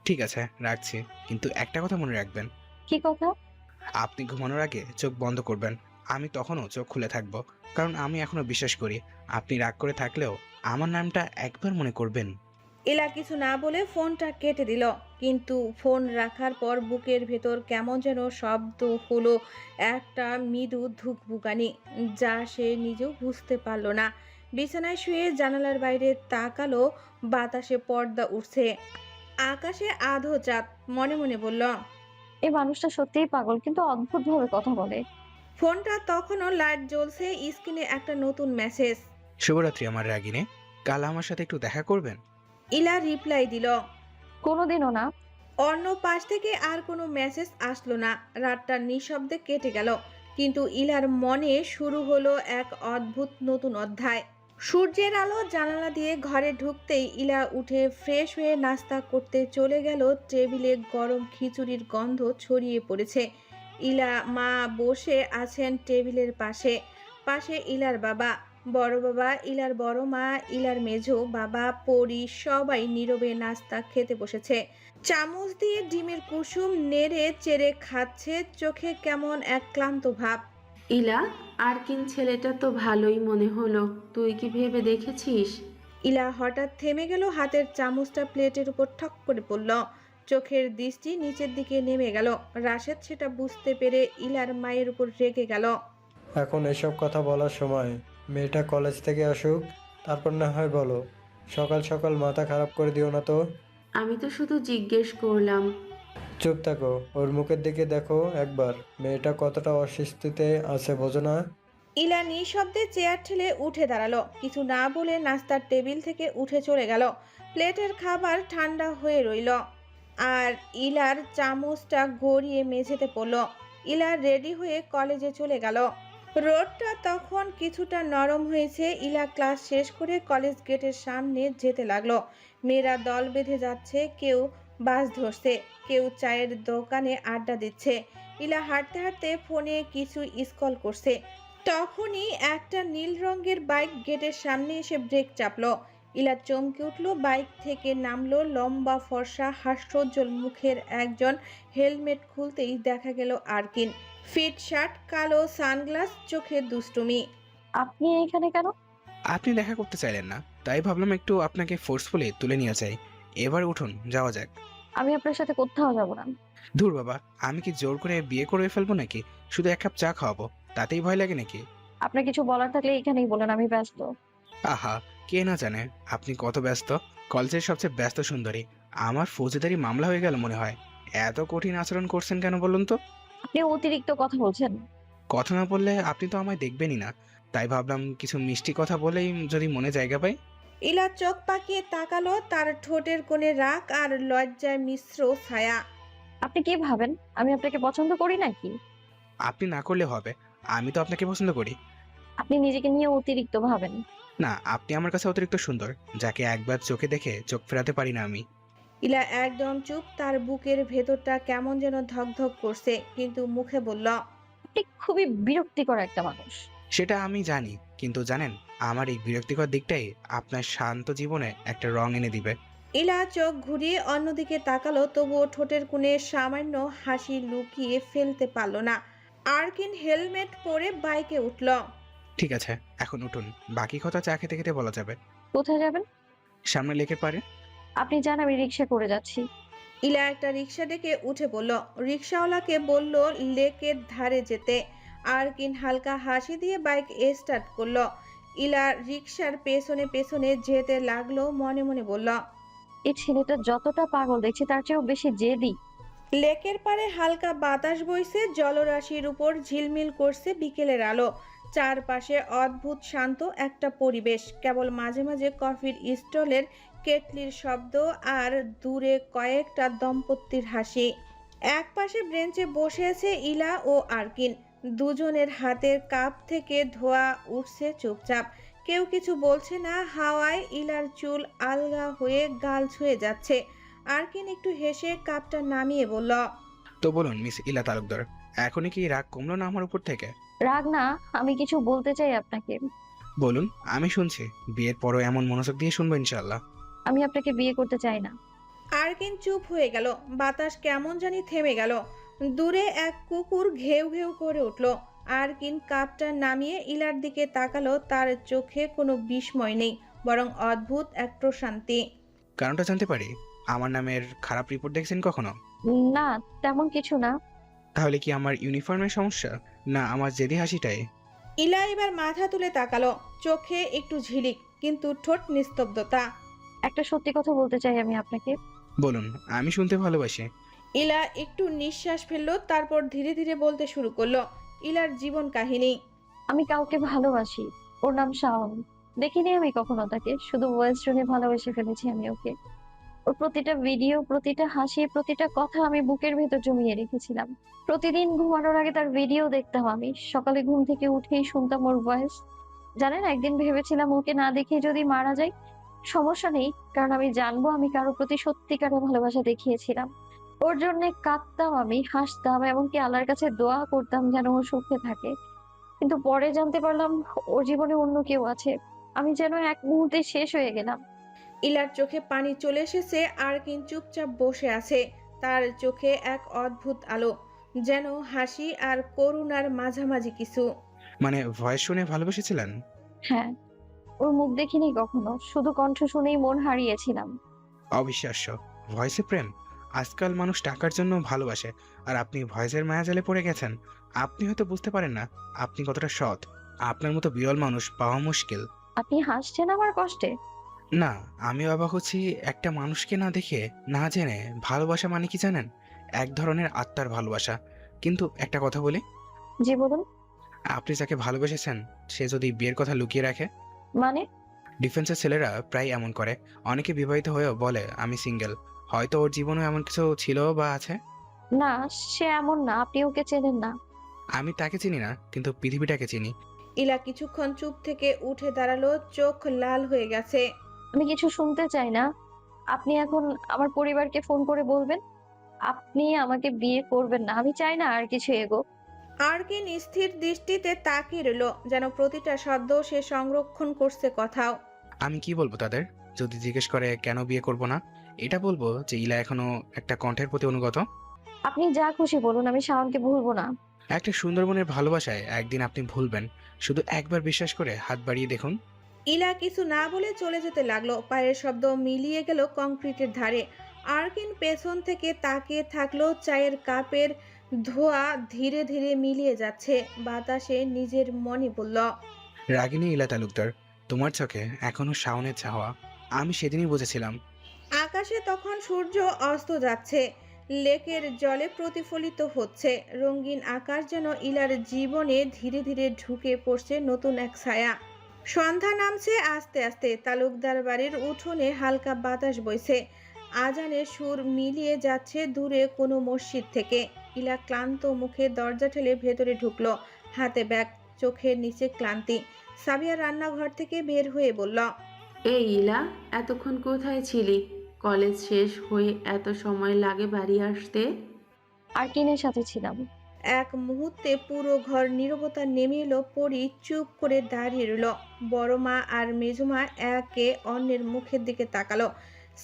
ঠিক আছে রাখছি, কিন্তু একটা কথা মনে রাখবেন। কি কথা? আপনি ঘুমানোর আগে চোখ বন্ধ করবেন, আমি তখনও চোখ খুলে থাকবো, কারণ আমি এখনো বিশ্বাস করি আপনি রাগ করে থাকলেও আমার নামটা একবার মনে করবেন। ইলা কিছু না বলে ফোনটা কেটে দিল, কিন্তু ফোন রাখার পর বুকের ভেতর কেমন যেন শব্দ হলো, একটা মৃদু ধুকপুকানি, যা সে নিজেও বুঝতে পারল না। বিছানায় শুয়ে জানালার বাইরে তাকালো। বাতাসে পর্দা উঠছে, আকাশে আধো চাঁদ। মনে মনে বলল, এই মানুষটা সত্যিই পাগল, কিন্তু অদ্ভুত ভাবে কথা বলে। ফোনটা তখনও লাইট জ্বলছে। স্ক্রিনে একটা নতুন মেসেজ। শুভরাত্রি আমার রাগিনী, কাল আমার সাথে একটু দেখা করবেন? ইলা রিপ্লাই দিল, কোনোদিনও না। অন্য পাশ থেকে আর কোনো মেসেজ আসলো না। রাতটা নিঃশব্দে কেটে গেল। কিন্তু ইলার মনে শুরু হলো এক অদ্ভুত নতুন অধ্যায়। সূর্যের আলো জানালা দিয়ে ঘরে ঢুকতেই ইলা উঠে ফ্রেশ হয়ে নাস্তা করতে চলে গেল। টেবিলে গরম খিচুড়ির গন্ধ ছড়িয়ে পড়েছে। ইলা মা বসে আছেন টেবিলের পাশে। পাশে ইলার বাবা, বড় বাবা, ইলার বড় মা, ইলার মেজো বাবা, পরি সবাই নীরবে নাস্তা খেতে বসেছে। চামচ দিয়ে ডিমের কুসুম নেড়ে চেড়ে খাচ্ছে, চোখে কেমন এক ক্লান্ত ভাব। ইলা, আরকিন ছেলেটা তো ভালোই মনে হলো, তুই কি ভেবে দেখেছিস? ইলা হঠাৎ থেমে গেল, হাতের চামচটা প্লেটের উপর ঠক করে পড়ল। চোখের দৃষ্টি নিচের দিকে নেমে গেল। রাশেদ সেটা বুঝতে পেরে ইলার মায়ের উপর রেগে গেল। এখন এসব কথা বলার সময়? মেয়েটা কলেজ থেকে আসুক, তারপর না হয় বলো। সকাল সকাল মাথা খারাপ করে দিও না তো। আমি তো শুধু জিজ্ঞেস করলাম। চুপ থাকো, ওর মুখের দিকে দেখো একবার। মেয়েটা কতটা অস্বস্তিতে আছে বোঝো না? ইলা নিঃশব্দে চেয়ার ঠেলে উঠে দাঁড়ালো। কিছু না বলে নাস্তার টেবিল থেকে উঠে চলে গেল। প্লেটের খাবার ঠান্ডা হয়ে রইল আর ইলার চামচটা গড়িয়ে মেঝেতে পড়ল। ইলা রেডি হয়ে কলেজে চলে গেল। রোডটা তখন কিছুটা নরম হয়েছে। ইলা ক্লাস শেষ করে কলেজ গেটের সামনে যেতে লাগলো। মেয়েরা দল বেঁধে যাচ্ছে, কেউ বাস ধরছে, কেউ চায়ের দোকানে আড্ডা দিচ্ছে। ইলা হাঁটতে হাঁটতে ফোনে কিছু স্ক্রল করছে। তখনই একটা নীল রঙের বাইক গেটের সামনে এসে ব্রেক চাপলো। ইলা চমকে উঠল। বাইক থেকে নামলো লম্বা ফর্সা হাস্যোজ্জ্বল মুখের একজন। হেলমেট খুলতেই দেখা গেল আরকিন। ফিট শার্ট, কালো সানগ্লাস, চোখে দুষ্টুমি। আপনি এখানে কেন? আপনি দেখা করতে চাইলেন না, তাই ভাবলাম একটু আপনাকে ফোর্সফুলি তুলে নিয়ে যাই। এবার উঠুন, যাওয়া যাক। আমি আপনার সাথে কোথাও যাব না। ধুর বাবা, আমি কি জোর করে বিয়ে করে ফেলবো নাকি? শুধু এক কাপ চা খাওয়াবো, তাতেই ভয় লাগে নাকি? আপনার কিছু বলার থাকলে এখানেই বলেন, আমি ব্যস্ত। আহা, কে না জানে আপনি কত ব্যস্ত। কলেজের সবচেয়ে ব্যস্ত সুন্দরী। আমার ফৌজদারি মামলা হয়ে গেল মনে হয়। এত কঠিন আচরণ করছেন কেন বলুন তো? আপনি অতিরিক্ত কথা বলছেন। কথা না বললে আপনি তো আমায় দেখবেনই না, তাই ভাবলাম কিছু মিষ্টি কথা বলেই যদি মনে জায়গা পাই। ইলা চোখ পাকিয়ে তাকালো। তার ঠোঁটের কোণে রাগ আর লজ্জায় মিশ্র ছায়া। আপনি কি ভাবেন আমি আপনাকে পছন্দ করি নাকি? আপনি না করলে হবে, আমি তো আপনাকে পছন্দ করি। আপনি নিজেকে নিয়ে অতিরিক্ত ভাবেন। না, আপনি আমার কাছে অতিরিক্ত সুন্দর, যাকে একবার চোখে দেখে চোখ ফেরাতে পারি না আমি। ইলা একদম চুপ। তার বুকের ভেতরটা কেমন যেন ধকধক করছে, কিন্তু মুখে বলল, আপনি খুবই বিরক্তিকর একটা মানুষ। সেটা আমি জানি, কিন্তু জানেন, আমার এই বিরক্তিকর দিকটাই আপনার শান্ত জীবনে একটা রং এনে দিবে। ইলা চোখ ঘুরিয়ে অন্যদিকে তাকালো, তবুও ঠোঁটের কোণে সামান্য হাসি লুকিয়ে ফেলতে পারল না। আরকিন হেলমেট পরে বাইকে উঠল। ঠিক আছে, এখন উঠুন, বাকি কথা চা খেতে খেতে বলা যাবে। কোথায় যাবেন? সামনে লেকের পারে। আপনি যান, আমি রিক্সা করে যাচ্ছি। ইলা একটা রিক্সা ডেকে উঠে পড়ল। রিক্সাওয়ালাকে বলল লেকের ধারে যেতে। আরকিন হালকা হাসি দিয়ে বাইক স্টার্ট করলো। ইলা রিক্সার পেছনে পেছনে যেতে লাগলো। মনে মনে বলল, এই ছেলেটা যতটা পাগল দেখছি তার চেয়েও বেশি জেদি। লেকের পাড়ে হালকা বাতাস বইছে, জলরাশির উপর ঝিলমিল করছে বিকেলের আলো। চারপাশে অদ্ভুত শান্ত একটা পরিবেশ, কেবল মাঝে মাঝে কফির স্টলের কেটলির শব্দ আর দূরে কয়েকটা দম্পতির হাসি। এক পাশে বেঞ্চে বসে আছে ইলা ও আরকিন। দুজনের হাতের কাপ থেকে ধোঁয়া উঠছে চুপচাপ। কেউ কিছু বলছে না। হাওয়ায় ইলার চুল আলগা হয়ে গাল ছুঁয়ে যাচ্ছে। আরকিন একটু হেসে কাপটা নামিয়ে বলল, তো বলুন মিস ইলা তালুকদার, এখনই কি রাগ কমলো না আমার উপর থেকে? রাগ না, আমি কিছু বলতে চাই আপনাকে। বলুন, আমি শুনছি। বিয়ের পরও এমন মনোযোগ দিয়ে শুনবো ইনশাল্লাহ। আমি আপনাকে বিয়ে করতে চাই না। আরকিন চুপ হয়ে গেল। বাতাস কেমন জানি থেমে গেল। দূরে এক কুকুর ঘেউ ঘেউ করে উঠল। আরকিন কাপটা নামিয়ে ইলার দিকে তাকালো। তার চোখে কোনো বিস্ময় নেই, বরং অদ্ভুত এক প্রশান্তি। কারণটা জানতে পারি? আমার নামের খারাপ রিপোর্ট দেখছেন কখনো? না, তেমন কিছু না। তাহলে কি আমার ইউনিফর্মের সমস্যা, না আমার জেদি হাসিটাই? ইলা এবার মাথা তুলে তাকালো। চোখে একটু ঝিলিক, কিন্তু ঠোঁট নিস্তব্ধতা। একটা সত্যি কথা বলতে চাই আমি আপনাকে। বলুন, আমি শুনতে ভালোবাসি। ইলা একটু নিঃশ্বাস ফেললো, তারপর ধীরে ধীরে বলতে শুরু করলো ইলার জীবন কাহিনী। আমি কাউকে ভালোবাসি, ওর নাম শাওন। দেখিনি আমি কখনো তাকে, শুধু ভয়েস শুনে ভালোবেসে ফেলেছি আমি ওকে। ওর প্রতিটা ভিডিও, প্রতিটা হাসি, প্রতিটা কথা আমি বুকের ভেতর জমিয়ে রেখেছিলাম। প্রতিদিন ঘুমানোর আগে তার ভিডিও দেখতাম আমি। সকালে ঘুম থেকে উঠেই শুনতাম ওর ভয়েস। জানেন, একদিন ভেবেছিলাম ওকে না দেখে যদি মারা যাই, সমস্যা নেই, কারণ আমি জানবো আমি কারো প্রতি সত্যিকারের ভালোবাসা দেখিয়েছিলাম। ওর জন্য কাঁদতাম আমি, হাসতাম, এমনকি আল্লাহর কাছে দোয়া করতাম যেন ও সুখে থাকে। কিন্তু পরে জানতে পারলাম ওর জীবনে অন্য কেউ আছে। আমি যেন এক মুহূর্তে শেষ হয়ে গেলাম। ইলার চোখে পানি চলে এসেছে, আরকিন চুপচাপ বসে আছে। তার চোখে এক অদ্ভুত আলো, যেন হাসি আর করুণার মাঝামাঝি কিছু। মানে ভয়েস শুনে ভালোবেসেছিলেন? হ্যাঁ, ওর মুখ দেখিনি কখনো, শুধু কণ্ঠ শুনেই মন হারিয়েছিলাম। অবিশ্বাস্য, ভয়েসে প্রেম! আজকাল মানুষ টাকার জন্য ভালোবাসে, আর আপনি ভয়েসের মায়াজালে পড়ে গেছেন। আপনি হয়তো বুঝতে পারেন না আপনি কতটা সৎ। আপনার মতো বিরল মানুষ পাওয়া মুশকিল। আপনি হাসছেন আমার কষ্টে? না, আমি অবাক হচ্ছি একটা মানুষকে না দেখে, না জেনে ভালোবাসা মানে কি জানেন? এক ধরনের আত্মার ভালোবাসা। কিন্তু একটা কথা বলি, জি বলুন। আপনি যাকে ভালোবেসেছেন সে যদি বিয়ের কথা লুকিয়ে রাখে? মানে? ডিফেন্সের ছেলেরা প্রায় এমন করে। অনেকে বিবাহিত হয়েও বলে আমি সিঙ্গেল। হয়তো ওর জীবনেও এমন কিছু ছিল বা আছে। না, সে এমন না, আপনি ওকে চেনেন না। আমি তাকে চিনি না, কিন্তু পৃথিবীটাকে চিনি। ইলা কিছুক্ষণ চুপ থেকে উঠে দাঁড়ালো, চোখ লাল হয়ে গেছে। আমি কিছু শুনতে চাই না। আপনি এখন আমার পরিবারকে ফোন করে বলবেন আপনি আমাকে বিয়ে করবেন না। আমি চাই না আর কিছু এগোক। আরকিন স্থির দৃষ্টিতে তাকিয়ে রইল, যেন প্রতিটা শব্দ সে সংরক্ষণ করছে কোথাও। আমি কি বলবো তাদের? যদি জিজ্ঞেস করে কেন বিয়ে করব না, এটা বলবো যে ইলা এখনো একটা কণ্ঠের প্রতি অনুগত। আপনি যা খুশি বলুন, আমি শাওনকে ভুলবো না। একটা সুন্দরবনের ভালোবাসায় একদিন আপনি ভুলবেন। শুধু একবার বিশ্বাস করে হাত বাড়িয়ে দেখুন। ইলা কিছু না বলে চলে যেতে লাগলো। পায়ের শব্দ মিলিয়ে গেল কংক্রিটের ধারে। আরকিন পেছন থেকে তাকিয়ে থাকলো। চায়ের কাপের ধোঁয়া ধীরে ধীরে মিলিয়ে যাচ্ছে বাতাসে। নিজের মনে বলল, রাগিনী ইলা তালুকদার, তোমার চোখে এখনো শাওনের চাওয়া। আমি সেদিনই বুঝেছিলাম। আকাশে তখন সূর্য অস্ত যাচ্ছে, লেকের জলে প্রতিফলিত হচ্ছে। রঙিন আকাশ যেন ইলার জীবনে ধীরে ধীরে ঢুকে পড়ছে নতুন এক ছায়া। সন্ধ্যা নামছে আস্তে আস্তে। তালুকদার বাড়ির উঠোনে হালকা বাতাস বইছে। আজানের সুর মিলিয়ে যাচ্ছে দূরে কোনো মসজিদ থেকে। ইলা ক্লান্ত মুখে দরজা ঠেলে ভেতরে ঢুকলো, হাতে ব্যাগ, চোখের নিচে ক্লান্তি। সাবিয়া রান্নাঘর থেকে বের হয়ে বলল, এই ইলা, এতক্ষণ কোথায় ছিলি? কলেজ শেষ হয়ে এত সময় লাগে বাড়ি আসতে? আরকিনের সাথে ছিলাম। এক মুহূর্তে পুরো ঘর নীরবতা নেমে এলো। পরি চুপ করে দাঁড়িয়ে রইল। বড় মা আর মেজমা একে অন্যের মুখের দিকে তাকালো।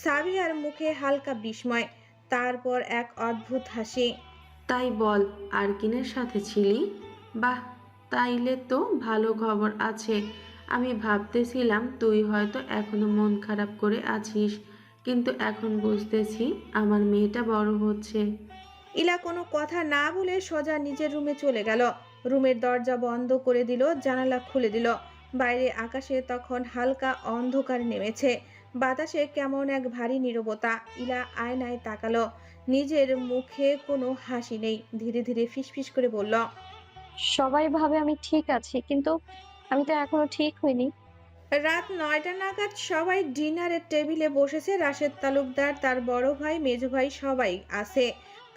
সাবিয়ার মুখে হালকা বিস্ময়, তারপর এক অদ্ভুত হাসি। তাই বল, আরকিনের সাথে ছিলি? বাহ, তাইলে তো ভালো খবর আছে। আমি ভাবতেছিলাম তুই হয়তো এখনো মন খারাপ করে আছিস, কিন্তু এখন বুঝতেছি আমার মেয়েটা বড় হচ্ছে। ইলা কোনো কথা না বলে সোজা নিজের রুমে চলে গেল। রুমের দরজা বন্ধ করে দিল, জানালা খুলে দিল। বাইরে আকাশে তখন হালকা অন্ধকার নেমেছে। বাতাসে কেমন এক ভারী নীরবতা। ইলা আয়নায় তাকালো, নিজের মুখে কোনো হাসি নেই। ধীরে ধীরে ফিসফিস করে বলল, সবাই ভাবে আমি ঠিক আছি, কিন্তু আমি তো এখনো ঠিক হইনি। রাত 9টা নাগাদ সবাই ডিনারের টেবিলে বসেছে। রাশেদ তালুকদার, তার বড় ভাই, মেজো ভাই সবাই আছে।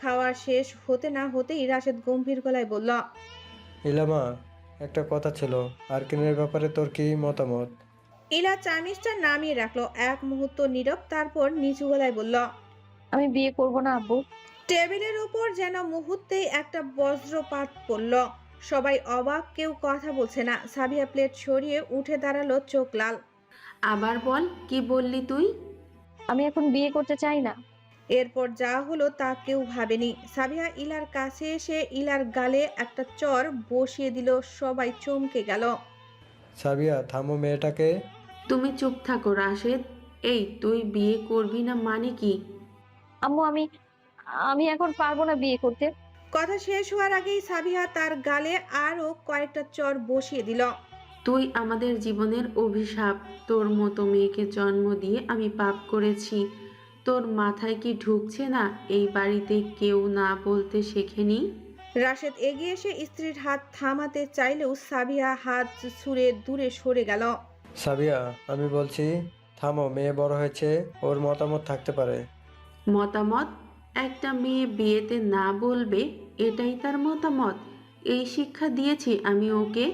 খাওয়া শেষ হতে না হতেই রাশেদ গম্ভীর গলায় বলল, ইলামা, একটা কথা ছিল। আরকিনের ব্যাপারে তোর কি মতামত? ইলা চামিচটা নামিয়ে রাখলো। এক মুহূর্ত নীরব, তারপর নিচু গলায় বলল, আমি বিয়ে করব না আব্বু। টেবিলের উপর যেন মুহূর্তেই একটা বজ্রপাত পড়ল। সবাই অবাক, কেউ কথা বলছে না। সাবিয়া প্লেট সরিয়ে উঠে দাঁড়ালো, চোখ লাল। আবার বল, কি বললি তুই? আমি এখন বিয়ে করতে চাই না। এরপর যা হলো তা কেউ ভাবেনি। সাবিয়া ইলার কাছে এসে ইলার গালে একটা চর বসিয়ে দিল। সবাই চমকে গেল। সাবিয়া, থামো মেয়েটাকে। তুমি চুপ থাকো রাশেদ। এই, তুই বিয়ে করবি না মানে কি? আম্মু, আমি আমি এখন পারবো না বিয়ে করতে। কথা শেষ হওয়ার আগেই সাবিয়া তার গালে আরো কয়েকটা চর বসিয়ে দিল। তুই আমাদের জীবনের অভিশাপ। তোর মতো মেয়েকে জন্ম দিয়ে আমি পাপ করেছি। তোর মাথায় কি ঢুকছে না এই বাড়িতে কেউ না বলতে শেখেনি? রাশেদ এগিয়ে এসে স্ত্রীর হাত থামাতে চাইলেও সাবিয়া হাত ছুঁড়ে দূরে সরে গেল। সাবিয়া, আমি বলছি থামো, মেয়ে বড় হয়েছে, ওর মতামত থাকতে পারে। মতামত? একটা মেয়ে বিয়েতে না বলবে এটাই তার মতামত? এই শিক্ষা দিয়েছি আমি ওকে।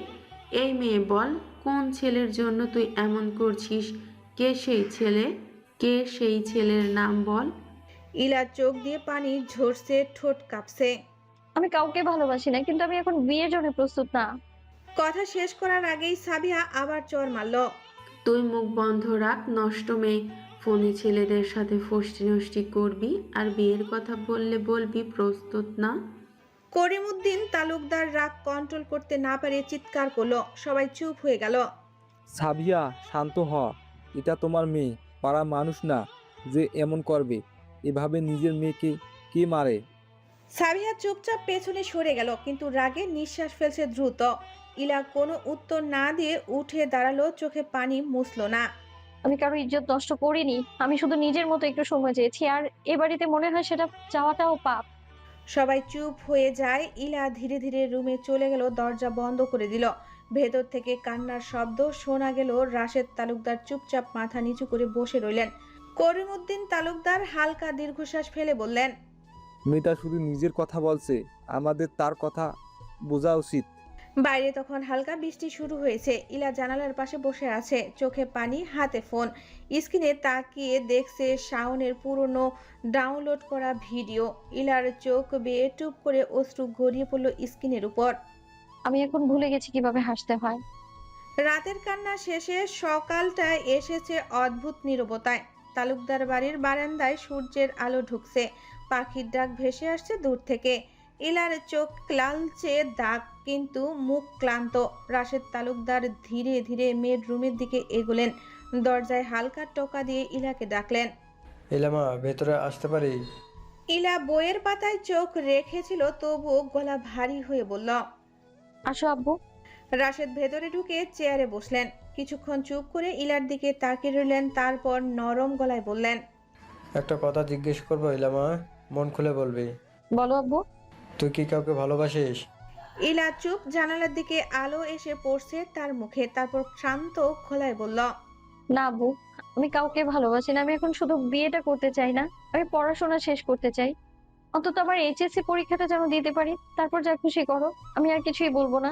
এই মেয়ে বল, কোন ছেলের জন্য তুই এমন করছিস? কে সেই ছেলে? কে সেই ছেলের নাম বল। ইলা চোখ দিয়ে পানি ঝরছে, ঠোঁট কাঁপছে। আমি কাউকে ভালোবাসি না, কিন্তু আমি এখন বিয়ের জন্য প্রস্তুত না। কথা শেষ করার আগেই সাবিয়া আবার চড় মারল। তুই মুখ বন্ধ রাখ, নষ্ট মেয়ে। ফোনে ছেলেদের সাথে ফষ্টি নষ্টি করবি আর বিয়ের কথা বললে বলবি প্রস্তুত না। করিমউদ্দিন তালুকদার রাগ কন্ট্রোল করতে না পারে চিৎকার করলো। সবাই চুপ হয়ে গেল। সাবিয়া, শান্ত হ। এটা তোমার মেয়ে, পাড়া মানুষ না যে এমন করবে। এভাবে নিজের মেয়েকে কে মারে? সাবিয়া চুপচাপ পেছনে সরে গেল, কিন্তু রাগে নিঃশ্বাস ফেলছে দ্রুত। ইলা কোনো উত্তর না দিয়ে উঠে দাঁড়ালো, চোখে পানি মুছল না। আমি কারো ইজ্জত নষ্ট করিনি, আমি শুধু নিজের মতো একটু সময় চেয়েছি, আর এ বাড়িতে মনে হয় সেটা চাওয়াটাও পাপ। সবাই চুপ হয়ে যায়। ইলা ধীরে ধীরে রুমে চলে গেল, দরজা বন্ধ করে দিল। ভেতর থেকে কান্নার শব্দ শোনা গেল। রাশেদ তালুকদার চুপচাপ মাথা নিচু করে বসে রইলেন। করিমউদ্দিন তালুকদার হালকা দীর্ঘশ্বাস ফেলে বললেন, মেয়েটা শুধু নিজের কথা বলছে, আমাদের তার কথা বোঝা উচিত। বাইরে তখন হালকা বৃষ্টি শুরু হয়েছে। ইলা জানালার পাশে বসে আছে, চোখে পানি, হাতে ফোন। স্ক্রিনে তাকিয়ে দেখছে শাওনের পুরনো ডাউনলোড করা ভিডিও। ইলার চোখ বেয়ে টুপ করে অশ্রু গড়িয়ে পড়ল স্ক্রিনের উপর। আমি এখন ভুলে গেছি কিভাবে হাসতে হয়। রাতের কান্না শেষে সকালটায় এসেছে অদ্ভুত নীরবতায়। তালুকদার বাড়ির বারান্দায় সূর্যের আলো ঢুকছে, পাখির ডাক ভেসে আসছে দূর থেকে। ইলার চোখ লালচে দাগ, কিন্তু মুখ ক্লান্ত। রাশেদ তালুকদার ধীরে ধীরে মেয়ের রুমের দিকে এগোলেন। দরজায় হালকা টোকা দিয়ে ইলাকে ডাকলেন। ইলামা, ভেতরে আসতে পারি? ইলা বইয়ের পাতায় চোখ রেখেছিল, তবুও গলা ভারী হয়ে বলল, আসো আব্বু। রাশেদ ভেতরে ঢুকে চেয়ারে বসলেন। কিছুক্ষণ চুপ করে ইলার দিকে তাকিয়ে রইলেন, তারপর নরম গলায় বললেন, একটা কথা জিজ্ঞেস করবো ইলামা, মন খুলে বলবি। বলো আব্বু। তুই কি কাউকে ভালোবাসিস? ইলা চুপ। জানালার দিকে আলো এসে পড়ছে তার মুখে, তারপর শান্ত গলায় বলল, না আব্বু, আমি কাউকে ভালোবাসি না। আমি এখন শুধু বিয়েটা করতে চাই না, আমি পড়াশোনা শেষ করতে চাই। অন্তত আমার এইচএসসি পরীক্ষাটা যেন দিতে পারি, তারপর যা খুশি করো, আমি আর কিছুই বলবো না।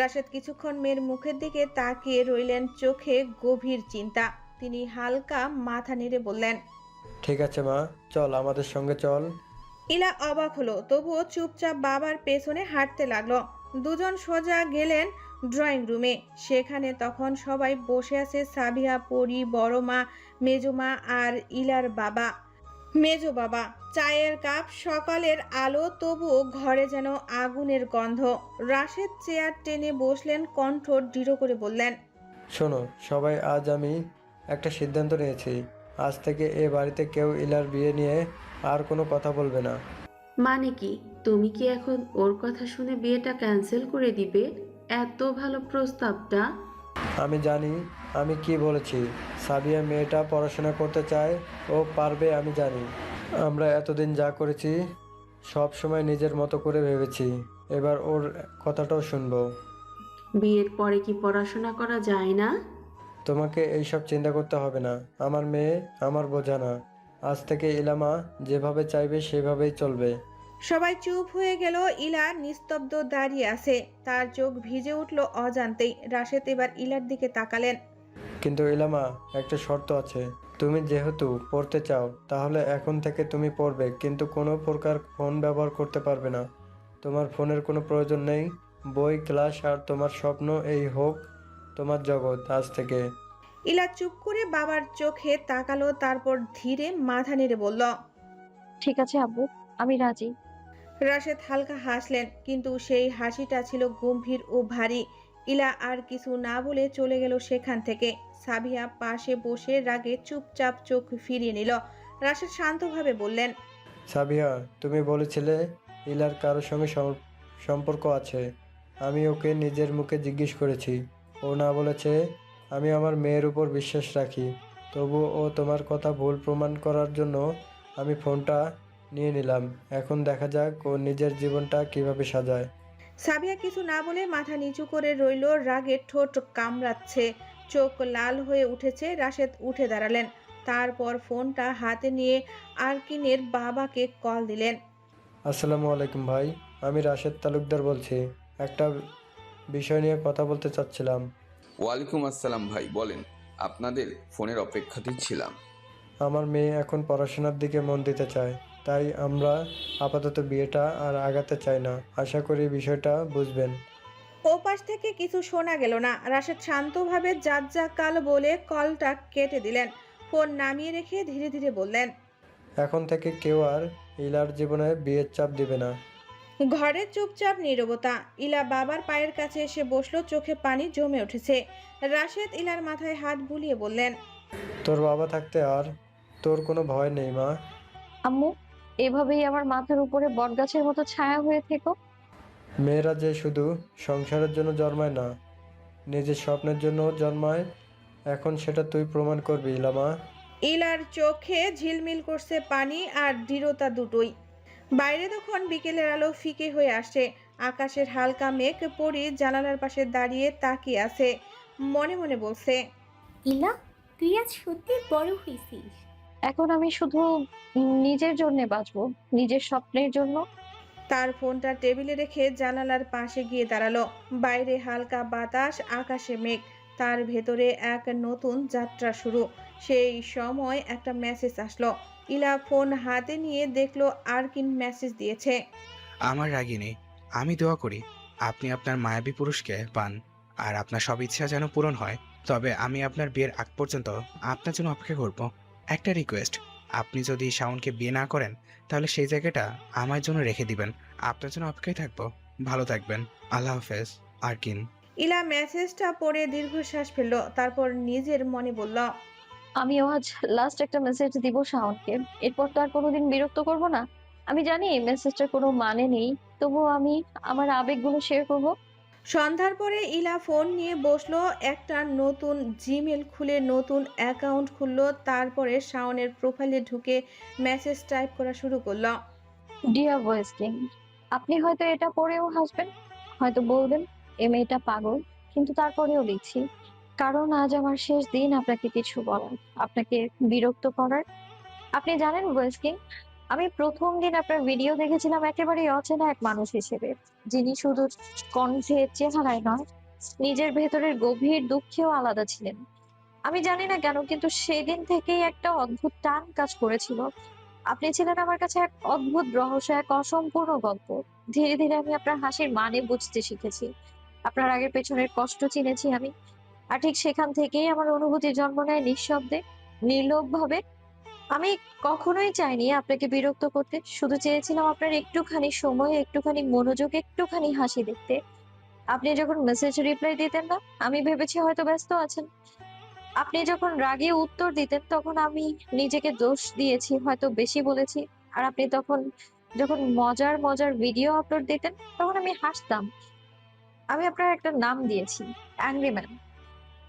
রাশেদ কিছুক্ষণ মেয়ের মুখের দিকে তাকিয়ে রইলেন, চোখে গভীর চিন্তা। তিনি হালকা মাথা নেড়ে বললেন, ঠিক আছে মা, চল আমাদের সঙ্গে চল। ইলা অবাক হলো, তবুও চুপচাপ বাবার পেছনে হাঁটতে লাগলো। দুজন সোজা গেলেন ড্রয়িং রুমে। সেখানে তখন সবাই বসে আছে, সাবিয়া, পরি, বড় মা, মেজো মা আর ইলার বাবা। মেজো বাবা, চায়ের কাপ, সকালের আলো, তবুও ঘরে যেন আগুনের গন্ধ। রাশেদ চেয়ার টেনে বসলেন, কণ্ঠ দৃঢ় করে বললেন, শোনো সবাই, আজ আমি একটা সিদ্ধান্ত নিয়েছি। আজ থেকে এ বাড়িতে কেউ ইলার বিয়ে নিয়ে আর কোনো কথা বলবে না। মানে কি? তুমি কি এখন ওর কথা শুনে বিয়েটা ক্যান্সেল করে দিবে? এত ভালো প্রস্তাবটা। আমি জানি আমি কি বলেছি। সাবিয়া মেয়েটা পড়াশোনা করতে চায়, ও পারবে, আমি জানি। আমরা এতদিন যা করেছি সব সময় নিজের মতো করে ভেবেছি, এবার ওর কথাটাও শুনবো। বিয়ের পরে কি পড়াশোনা করা যায় না? তোমাকে এইসব চিন্তা করতে হবে না, আমার মেয়ে আমার বোঝা না। আজ থেকে ইলামা যেভাবে চাইবে সেভাবেই চলবে। সবাই চুপ হয়ে গেল। ইলা নিস্তব্ধ দাঁড়িয়ে আছে, তার চোখ ভিজে উঠল অজান্তেই। রাশেদ এবার ইলার দিকে তাকালেন। কিন্তু ইলামা, একটা শর্ত আছে। তুমি যেহেতু পড়তে চাও, তাহলে এখন থেকে তুমি পড়বে, কিন্তু কোনো প্রকার ফোন ব্যবহার করতে পারবে না। তোমার ফোনের কোনো প্রয়োজন নেই। বই, ক্লাস আর তোমার স্বপ্ন, এই হোক তোমার জগৎ আজ থেকে। ইলা চুপ করে বাবার চোখে তাকালো, তারপর ধীরে মাথা নেড়ে বলল, ঠিক আছে আব্বু, আমি রাজি। রাশেদ হালকা হাসলেন, কিন্তু সেই হাসিটা ছিল গম্ভীর ও ভারী। ইলা আর কিছু না বলে চলে গেল সেখান থেকে। সাবিয়া পাশে বসে রাগে চুপচাপ চোখ ফিরিয়ে নিল। রাশেদ শান্তভাবে বললেন, সাবিয়া, তুমি বলেছিলে ইলার কারোর সঙ্গে সম্পর্ক আছে। আমি ওকে নিজের মুখে জিজ্ঞেস করেছি, ও না বলেছে। আমি আমার মেয়ের উপর বিশ্বাস রাখি, তবু ও তোমার কথা ভুল প্রমাণ করার জন্য আমি ফোনটা নিয়ে নিলাম। এখন দেখা যাক ও নিজের জীবনটা কিভাবে সাজায়। সাবিয়া কিছু না বলে মাথা নিচু করে রইল, রাগে ঠোঁট কামড়াচ্ছে। চোখ লাল হয়ে উঠেছে। রাশেদ উঠে দাঁড়ালেন, তারপর ফোনটা হাতে নিয়ে আরকিনের বাবাকে কল দিলেন। আসসালামু আলাইকুম ভাই, আমি রাশেদ তালুকদার বলছি। একটা বিষয় নিয়ে কথা বলতে চাচ্ছিলাম। ওয়ালাইকুম আসসালাম ভাই, বলেন। আপনাদের ফোনের অপেক্ষাতেই ছিলাম। আমার মেয়ে এখন পড়াশোনার দিকে মন দিতে চায়, তাই আমরা আপাতত বিয়েটা আর আগাতে চাই না। আশা করি বিষয়টা বুঝবেন। ওপাশ থেকে কিছু শোনা গেল না। রাশেদ শান্তভাবে যা কাল বলে কলটা কেটে দিলেন। ফোন নামিয়ে রেখে ধীরে ধীরে বললেন, এখন থেকে কেউ আর ইলার জীবনে বিয়ের চাপ দিবে না। ঘরে চুপচাপ নীরবতা। ইলা বাবার পায়ের কাছে এসে বসলো, চোখে পানি জমে উঠেছে। রাশেদ ইলার মাথায় হাত বুলিয়ে বললেন, তোর বাবা থাকতে আর তোর কোনো ভয় নেই মা। আম্মু, এভাবেই আমার মাথার উপরে বটগাছের মতো ছায়া হয়ে থেকো। মেয়েরা যে শুধু সংসারের জন্য জন্মায় না, নিজের স্বপ্নের জন্য জন্মায়। এখন সেটা তুই প্রমাণ করবি ইলামা। ইলার চোখে ঝিলমিল করছে পানি আর দৃঢ়তা দুটোই। বাইরে তখন বিকেলের আলো ফিকে হয়ে আসছে। আকাশের হালকা মেঘ পরি জানালার পাশে দাঁড়িয়ে তাকিয়ে আছে। মনে মনে বলছে, ইলা, তুই আজ সত্যি বড় হয়েছিস। এখন আমি শুধু নিজের জন্য বাঁচবো, নিজের স্বপ্নের জন্য। তার ফোনটা টেবিলে রেখে জানালার পাশে গিয়ে দাঁড়ালো। বাইরে হালকা বাতাস, আকাশে মেঘ, তার ভেতরে এক নতুন যাত্রা শুরু। সেই সময় একটা মেসেজ আসলো। ইলা ফোন হাতে নিয়ে দেখলো আরকিন মেসেজ দিয়েছে। আমার রাগি নেই, আমি দোয়া করি আপনি আপনার মায়াবী পুরুষকে পান আর আপনার সব ইচ্ছা যেন পূরণ হয়। তবে আমি আপনার বিয়ের আগ পর্যন্ত আপনার জন্য অপেক্ষা করব। একটা রিকোয়েস্ট, আপনি যদি শাওনকে বিয়ে না করেন তাহলে সেই জায়গাটা আমার জন্য রেখে দিবেন। আপনার জন্য অপেক্ষায় থাকবো। ভালো থাকবেন। আল্লাহ হাফেজ, আরকিন। ইলা মেসেজটা পড়ে দীর্ঘশ্বাস ফেললো, তারপর নিজের মনে বলল, আমিও আজ লাস্ট একটা মেসেজ দিব শাওনকে। এরপর তো আর কোনোদিন বিরক্ত করব না। আমি জানি এই মেসেজটার কোনো মানে নেই, তবুও আমি আমার আবেগগুলো শেয়ার করব। সন্ধ্যার পরে ইলা ফোন নিয়ে বসলো। একটা নতুন জিমেল খুলে নতুন অ্যাকাউন্ট খুললো। তারপরে শাওনের প্রোফাইলে ঢুকে মেসেজ টাইপ করা শুরু করলো। ডিয়ার ভয়েস কিং, আপনি হয়তো এটা পড়েও হাসবেন, হয়তো বলবেন এ মেয়েটা পাগল, কিন্তু তারপরেও লিখছি, কারণ আজ আমার শেষ দিন আপনাকে কিছু বলার, আপনাকে বিরক্ত করার। আপনি জানেন ভয়েস কিং, আমি প্রথম দিন আপনার ভিডিও দেখেছিলাম একেবারেই অচেনা এক মানুষ হিসেবে, যিনি শুধু কণ্ঠে চেহারায় নয়, নিজের ভেতরের গভীর দুঃখেও আলাদা ছিলেন। আমি জানি না কেন, কিন্তু সেদিন থেকেই একটা অদ্ভুত টান কাজ করেছিল। আপনি ছিলেন আমার কাছে এক অদ্ভুত রহস্য, এক অসম্পূর্ণ গল্প। ধীরে ধীরে আমি আপনার হাসির মানে বুঝতে শিখেছি, আপনার আগের পেছনের কষ্ট চিনেছি আমি। আর ঠিক সেখান থেকেই আমার অনুভূতি জন্ম নেয় নিঃশব্দে, নির্লোভ ভাবে। আমি কখনোই চাইনি আপনাকে বিরক্ত করতে, শুধু চেয়েছিলাম আপনার একটুখানি সময়, একটুখানি মনোযোগ, একটুখানি হাসি দেখতে। আপনি যখন মেসেজ রিপ্লাই দিতেন না, আমি ভেবেছি হয়তো ব্যস্ত আছেন। আপনি যখন রাগে উত্তর দিতেন, তখন আমি নিজেকে দোষ দিয়েছি, হয়তো বেশি বলেছি। আর আপনি তখন যখন মজার মজার ভিডিও আপলোড দিতেন, তখন আমি হাসতাম। আমি আপনার একটা নাম দিয়েছি, অ্যাংরি ম্যান,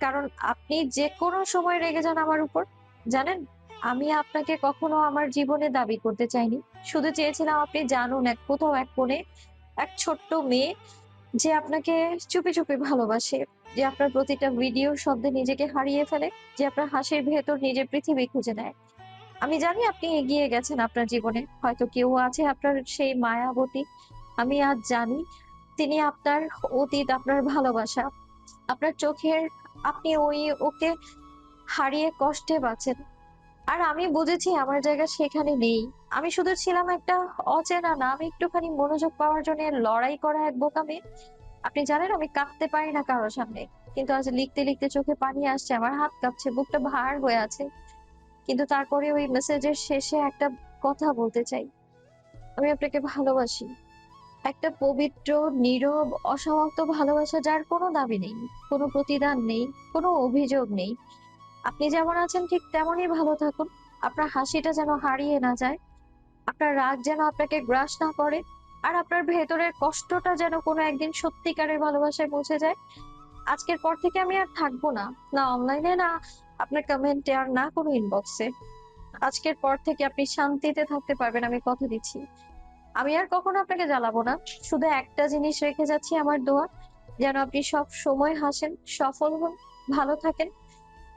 কারণ আপনি যে কোনো সময় রেগে যান আমার উপর। জানেন, আমি আপনাকে কখনো আমার জীবনে দাবি করতে চাইনি, শুধু চেয়েছিলাম আপনি জানুন এক কোথাও এক কোণে এক ছোট্ট মেয়ে যে আপনাকে চুপি চুপি ভালোবাসে, যে আপনার প্রতিটা ভিডিওর শব্দে নিজেকে হারিয়ে ফেলে, যে আপনার হাসির ভেতর নিজের পৃথিবী খুঁজে নেয়। আমি জানি আপনি এগিয়ে গেছেন আপনার জীবনে, হয়তো কেউ আছে আপনার সেই মায়াবতী। আমি আজ জানি তিনি আপনার অতীত, আপনার ভালোবাসা, আপনার চোখের, আপনি ওকে হারিয়ে কষ্টে বাঁচেন। আর আমি বুঝেছি আমার জায়গা সেখানে নেই। আমি শুধু ছিলাম একটা অচেনা নাম, একটুখানি মনোযোগ পাওয়ার জন্য লড়াই করা এক বোকা মেয়ে। আপনি জানেন আমি কাঁদতে পারি না কারোর সামনে, কিন্তু আজ লিখতে লিখতে চোখে পানি আসছে, আমার হাত কাঁপছে, বুকটা ভার হয়ে আছে। কিন্তু তারপরে ওই মেসেজের শেষে একটা কথা বলতে চাই, আমি আপনাকে ভালোবাসি। একটা পবিত্র, নীরব, অসমাপ্ত ভালোবাসা, যার কোনো দাবি নেই, কোনো প্রতিদান নেই, কোনো অভিযোগ নেই। আপনি যেমন আছেন ঠিক তেমনই ভালো থাকুন। আপনার হাসিটা যেন হারিয়ে না যায়, আপনার রাগ যেন আপনাকে গ্রাস না করে, আর আপনার ভেতরের কষ্টটা যেন কোনো একদিন সত্যিকারের ভালোবাসায় পৌঁছে যায়। আজকের পর থেকে আমি আর থাকবো না, না অনলাইনে, না আপনার কমেন্টে, আর না কোনো ইনবক্সে। আজকের পর থেকে আপনি শান্তিতে থাকতে পারবেন, আমি কথা দিচ্ছি। আমি আর কখনো আপনাকে জ্বালাবো না। শুধু একটা জিনিস রেখে যাচ্ছি, আমার দোয়া, যেন আপনি সব সময় হাসেন, সফল হন, ভালো থাকেন।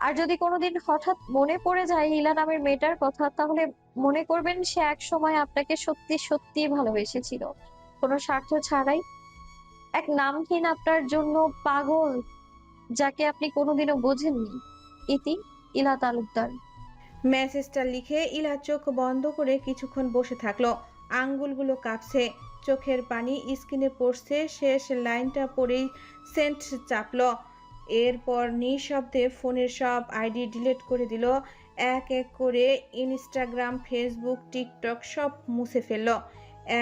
আর যদি কোনোদিন হঠাৎ মনে পড়ে যায় ইলা নামের মেয়েটার কথা, তাহলে মনে করবেন সে একসময় আপনাকে সত্যি সত্যিই ভালোবেসেছিল, কোনো স্বার্থ ছাড়াই। এক নামহীন আপনার জন্য পাগল, যাকে আপনি কোনোদিনও বোঝেননি। ইতি, ইলা তালুকদার। মেসেজটা লিখে ইলা চোখ বন্ধ করে কিছুক্ষণ বসে থাকলো। আঙ্গুলগুলো কাঁপছে, চোখের পানি স্কিনে পড়ছে। শেষ লাইনটা পড়েই সেন্ট চাপলো। এরপর নিঃশব্দে ফোনের সব আইডি ডিলিট করে দিল। এক এক করে ইনস্টাগ্রাম, ফেসবুক, টিকটক সব মুছে ফেললো।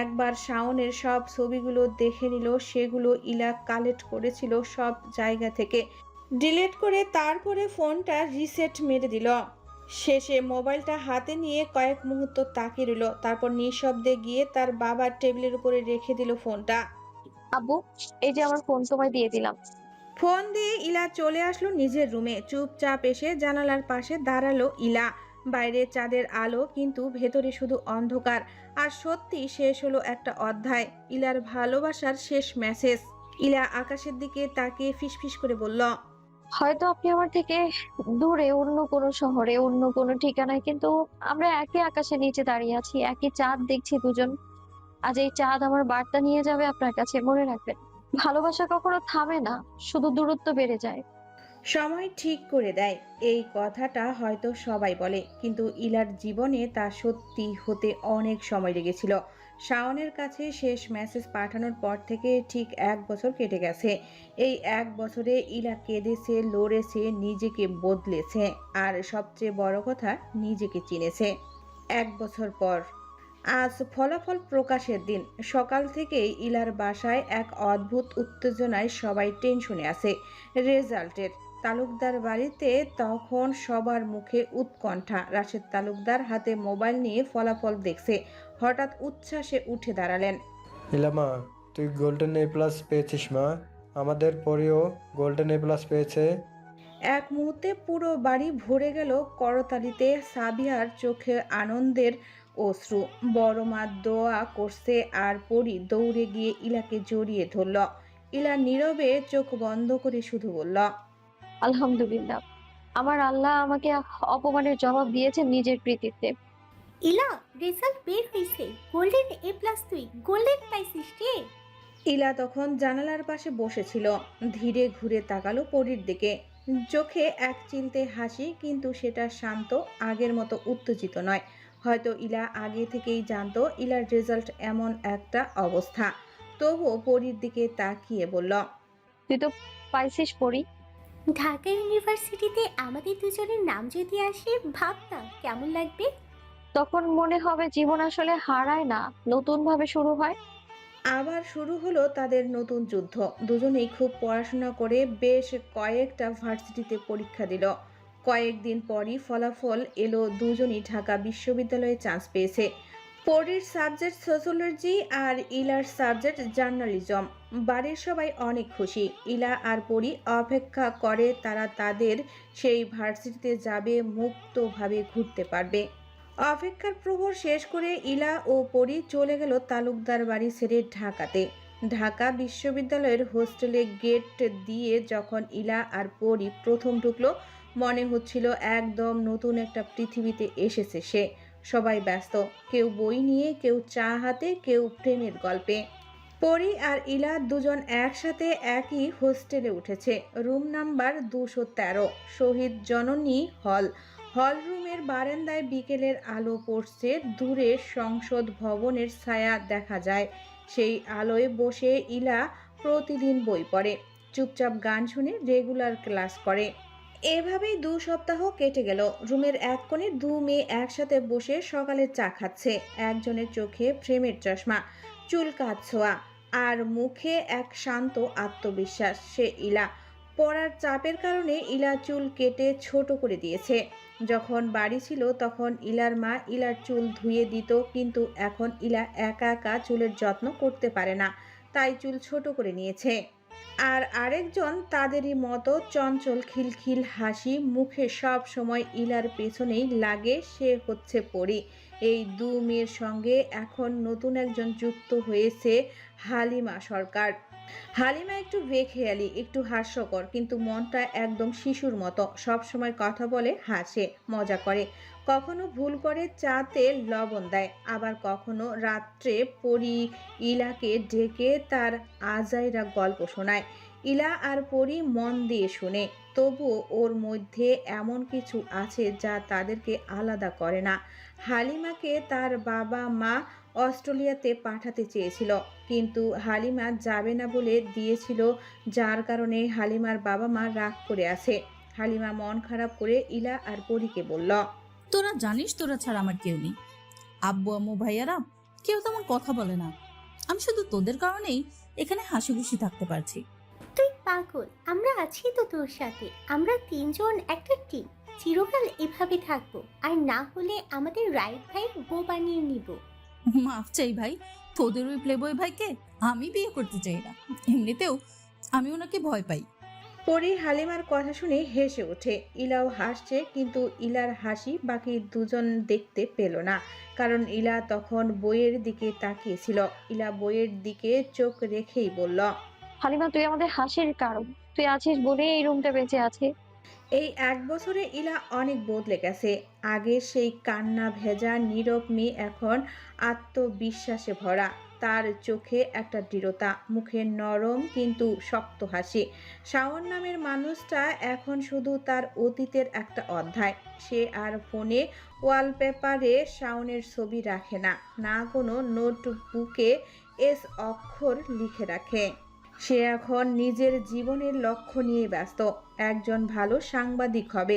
একবার শাওনের সব ছবিগুলো দেখে নিল, সেগুলো ইলা কালেক্ট করেছিল সব জায়গা থেকে। ডিলিট করে তারপরে ফোনটা রিসেট মেরে দিল। শেষে মোবাইলটা হাতে নিয়ে কয়েক মুহূর্ত তাকিয়ে রইল, তারপর নিঃশব্দে গিয়ে তার বাবার টেবিলের উপরে রেখে দিল ফোনটা। আব্বু, এই যে আমার ফোন তোমায় দিয়ে দিলাম। ফোন দিয়ে ইলা চলে আসলো নিজের রুমে। চুপচাপ এসে জানালার পাশে দাঁড়ালো ইলা। বাইরে চাঁদের আলো, কিন্তু ভেতরে শুধু অন্ধকার। আর সত্যি শেষ হলো একটা অধ্যায়, ইলার ভালোবাসার শেষ মেসেজ। ইলা আকাশের দিকে তাকিয়ে ফিসফিস করে বলল, হয়তো আপনি আমার থেকে দূরে, অন্য কোনো শহরে, অন্য কোনো ঠিকানায়, কিন্তু আমরা একই আকাশের নিচে দাঁড়িয়ে আছি, একই চাঁদ দেখছি দুজন। আজ এই চাঁদ আমার বার্তা নিয়ে যাবে আপনার কাছে, মনে রাখবেন। ভালোবাসা কখনো থামে না, শুধু দূরত্ব বেড়ে যায়। সময় ঠিক করে দেয়, এই কথাটা হয়তো সবাই বলে, কিন্তু ইলার জীবনে তা সত্যি হতে অনেক সময় লেগেছিল। শাওনের কাছে শেষ মেসেজ পাঠানোর পর থেকে ঠিক 1 বছর কেটে গেছে। এই 1 বছরে ইলা কেঁদেছে, লড়েছে, নিজেকে বদলেছে, আর সবচেয়ে বড় কথা, নিজেকে চিনেছে। 1 বছর পর আজ ফলাফল প্রকাশের দিন। সকাল থেকেই ইলার বাসায় এক অদ্ভুত উত্তেজনায় সবাই টেনশনে আছে রেজাল্টের। তালুকদার বাড়িতে তখন সবার মুখে উৎকণ্ঠা। রাশেদ তালুকদার হাতে মোবাইল নিয়ে ফলাফল দেখছে, হঠাৎ উচ্ছ্বাসে উঠে দাঁড়ালেন। ইলামা, তুই গোল্ডেন এ প্লাস পেয়েছিস মা। আমাদের পরেও গোল্ডেন এ প্লাস পেয়েছে। এক মুহূর্তে পুরো বাড়ি ভরে গেল করতালিতে। সাবিয়ার চোখে আনন্দের অশ্রু। বড় মা দোয়া করছে, আর পরি দৌড়ে গিয়ে ইলাকে জড়িয়ে ধরল। ইলা নীরবে চোখ বন্ধ করে শুধু বলল, আলহামদুলিল্লাহ, আমার আল্লাহ আমাকে অপমানের জবাব দিয়েছেন নিজের কৃতিত্বে। ইলা, রেজাল্ট বের হয়েছে, গোল্ডেন এ প্লাস, তুই গোল্ডেন পাইছিস রে। ইলা তখন জানালার পাশে বসেছিল, ধীরে ঘুরে তাকালো পরীর দিকে। চোখে এক চিলতে হাসি, কিন্তু সেটা শান্ত, আগের মতো উত্তেজিত নয়। হয়তো ইলা আগে থেকেই জানতো ইলার রেজাল্ট এমন একটা অবস্থা। তবুও পরীর দিকে তাকিয়ে বলল, তুই তো পাইছিস পড়ি। ঢাকা ইউনিভার্সিটিতে আমাদের দুজনের নাম যদি আসে, ভাব না কেমন লাগবে। তখন মনে হবে জীবন আসলে হারায় না, নতুন ভাবে শুরু হয়। আবার শুরু হলো তাদের নতুন যুদ্ধ। দুজনেই খুব পড়াশোনা করে বেশ কয়েকটা ভার্সিটিতে পরীক্ষা দিল। কয়েকদিন পরই ফলাফল এলো, দুজনই ঢাকা বিশ্ববিদ্যালয়ে চান্স পেয়েছে। পরীর সাবজেক্ট সোশ্যোলজি আর ইলার সাবজেক্ট জার্নালিজম। বাড়ির সবাই অনেক খুশি। ইলা আর পরী অপেক্ষা করে তারা তাদের সেই ভার্সিটিতে যাবে, মুক্তভাবে ঘুরতে পারবে। অপেক্ষার প্রহর শেষ করে ইলা ও পরী চলে গেল তালুকদার বাড়ি ছেড়ে ঢাকাতে। ঢাকা বিশ্ববিদ্যালয়ের হোস্টেলে গেট দিয়ে যখন ইলা আর পরী প্রথম ঢুকলো, মনে হচ্ছিল একদম নতুন একটা পৃথিবীতে এসেছে সে। সবাই ব্যস্ত, কেউ বই নিয়ে, কেউ চা হাতে, কেউ প্রেমের গল্পে। পরী আর ইলা দুজন একসাথে একই হোস্টেলে উঠেছে। রুম নাম্বার 213, শহীদ জননী হল। হল রুমের বারান্দায় বিকেলের আলো পড়ছে, দূরে সংসদ ভবনের ছায়া দেখা যায়। সেই আলোয় বসে ইলা প্রতিদিন বই পড়ে, চুপচাপ গান শুনে রেগুলার ক্লাস করে। এভাবেই 2 সপ্তাহ কেটে গেল। রুমের এক কোণে 2 মেয়ে একসাথে বসে সকালের চা খাচ্ছে। একজনের চোখে ফ্রেমের চশমা, চুল কাঁচছোয়া, আর মুখে এক শান্ত আত্মবিশ্বাস। সে ইলা। পড়ার চাপের কারণে ইলা চুল কেটে ছোট করে দিয়েছে। যখন বাড়ি ছিল তখন ইলার মা ইলার চুল ধুয়ে দিত, কিন্তু এখন ইলা একা একা চুলের যত্ন করতে পারে না, তাই চুল ছোট করে নিয়েছে। আর আরেকজন তাদেরই মতো চঞ্চল, খিলখিল হাসি মুখে, সব সময় ইলার পেছনেই লাগে, সে হচ্ছে পরী। এই 2 মেয়ের সঙ্গে এখন নতুন একজন যুক্ত হয়েছে, হালিমা সরকার। হালিমা একটু বেখেয়ালি, একটু হাস্যকর, কিন্তু মনটা একদম শিশুর মতো। সবসময় কথা বলে, হাসে, মজা করে। কখনো ভুল করে চাতে লবণ দেয়, আবার কখনো রাত্রে পরি ইলাকে ডেকে তার আজাইরা গল্প শোনায়। ইলা আর পরি মন দিয়ে শুনে, তবুও ওর মধ্যে এমন কিছু আছে যা তাদেরকে আলাদা করে না। হালিমাকে তার বাবা মা অস্ট্রেলিয়াতে পাঠাতে চেয়েছিল, কিন্তু হালিমা যাবে না বলে দিয়েছিল, যার কারণে হালিমার বাবা মা রাগ করে আছে। হালিমা মন খারাপ করে ইলা আর পরীকে বলল, তোরা জানিস তোরা ছাড়া আমার কেউ নেই। আব্বু আম্মু ভাইয়ারা কেউ তেমন কথা বলে না। আমি শুধু তোদের কারণেই এখানে হাসি খুশি থাকতে পারছি। তুই পাগল, আমরা আছি তো তোর সাথে। আমরা তিনজন একটা টিম, চিরকাল এভাবে থাকবো। আর না হলে আমাদের রাইট ভাইয়ের বউ বানিয়ে নিব। মাফ চাই ভাই, তোদের ওই প্লেবয় ভাইকে আমি বিয়ে করতে চাই না। এমনিতেও আমি ওনাকে ভয় পাই। পরি হালিমার কথা শুনে হেসে ওঠে। ইলাও হাসছে, কিন্তু ইলার হাসি বাকি দুজন দেখতে পেল না, কারণ ইলা তখন বইয়ের দিকে তাকিয়েছিল। ইলা বইয়ের দিকে চোখ রেখেই বলল, হালিমা, তুই আমাদের হাসির কারণ। তুই আছিস বলে এই রুমটা বেঁচে আছে। এই 1 বছরে ইলা অনেক বদলে গেছে। আগে সেই কান্না ভেজা নীরব মেয়ে এখন আত্মবিশ্বাসে ভরা। তার চোখে একটা দৃঢ়তা, মুখে নরম কিন্তু শক্ত হাসি। শাওন নামের মানুষটা এখন শুধু তার অতীতের একটা অধ্যায়। সে আর ফোনে ওয়ালপেপারে শাওনের ছবি রাখে না, না কোনো নোটবুকে এস অক্ষর লিখে রাখে। সে এখন নিজের জীবনের লক্ষ্য নিয়ে ব্যস্ত। একজন ভালো সাংবাদিক হবে,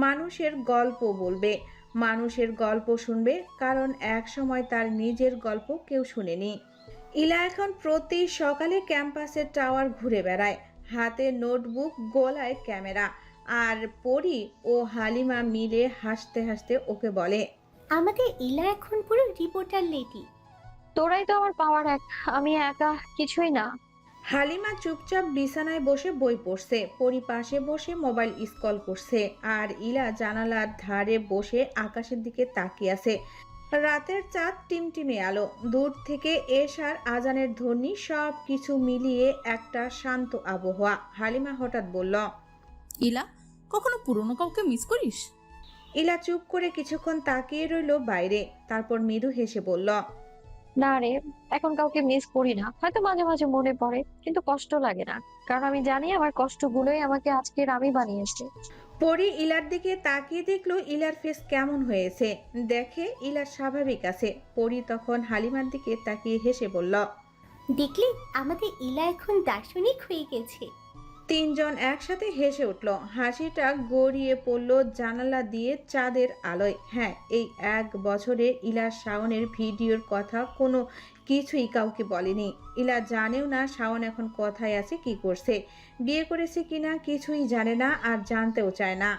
মানুষের গল্প বলবে, মানুষের গল্প শুনবে, কারণ এক সময় তার নিজের গল্প কেউ শুনেনি। ইলা এখন প্রতি সকালে ক্যাম্পাসের টাওয়ার ঘুরে বেড়ায়, হাতে নোটবুক, গলায় ক্যামেরা। আর পরি ও হালিমা মিলে হাসতে হাসতে ওকে বলে, আমাদের ইলা এখন পুরো রিপোর্টার লেডি। তোরাই তো আমার পাওয়ার এক, আমি একা কিছুই না। হালিমা চুপচাপ বিছানায় বসে বই পড়ছে, পরি পাশে বসে মোবাইল স্ক্রল করছে, আর ইলা জানালার ধারে বসে আকাশের দিকে তাকিয়ে আছে। রাতের চাঁদ টিমটিমে আলো, দূর থেকে এশার আজানের ধ্বনি, সব কিছু মিলিয়ে একটা শান্ত আবহাওয়া। হালিমা হঠাৎ বলল, ইলা, কখনো পুরনো কাউকে মিস করিস? ইলা চুপ করে কিছুক্ষণ তাকিয়ে রইল বাইরে, তারপর মৃদু হেসে বলল, না রে, এখন কাউকে মিস করি না। হয়তো মাঝে মাঝে মনে পড়ে, কিন্তু কষ্ট লাগে না, কারণ আমি জানি আমার কষ্টগুলোই আমাকে আজকের আমি বানিয়েছে। পরি ইলার দিকে তাকিয়ে দেখলো ইলার ফেস কেমন হয়েছে। দেখে ইলার স্বাভাবিক আছে। পরি তখন হালিমার দিকে তাকিয়ে হেসে বলল, দেখলি, আমাদের ইলা এখন দার্শনিক হয়ে গেছে। তিনজন একসাথে হেসে উঠল। হাসিটা গড়িয়ে পড়ল জানালা দিয়ে চাঁদের আলোয়। হ্যাঁ, এই 1 বছরে ইলা শাওনের ভিডিওর কথা কোনো কিছুই কাউকে বলেনি। ইলা জানেও না শাওন এখন কোথায় আছে, কি করছে, বিয়ে করেছে কিনা, কিছুই জানে না, আর জানতেও চায় না।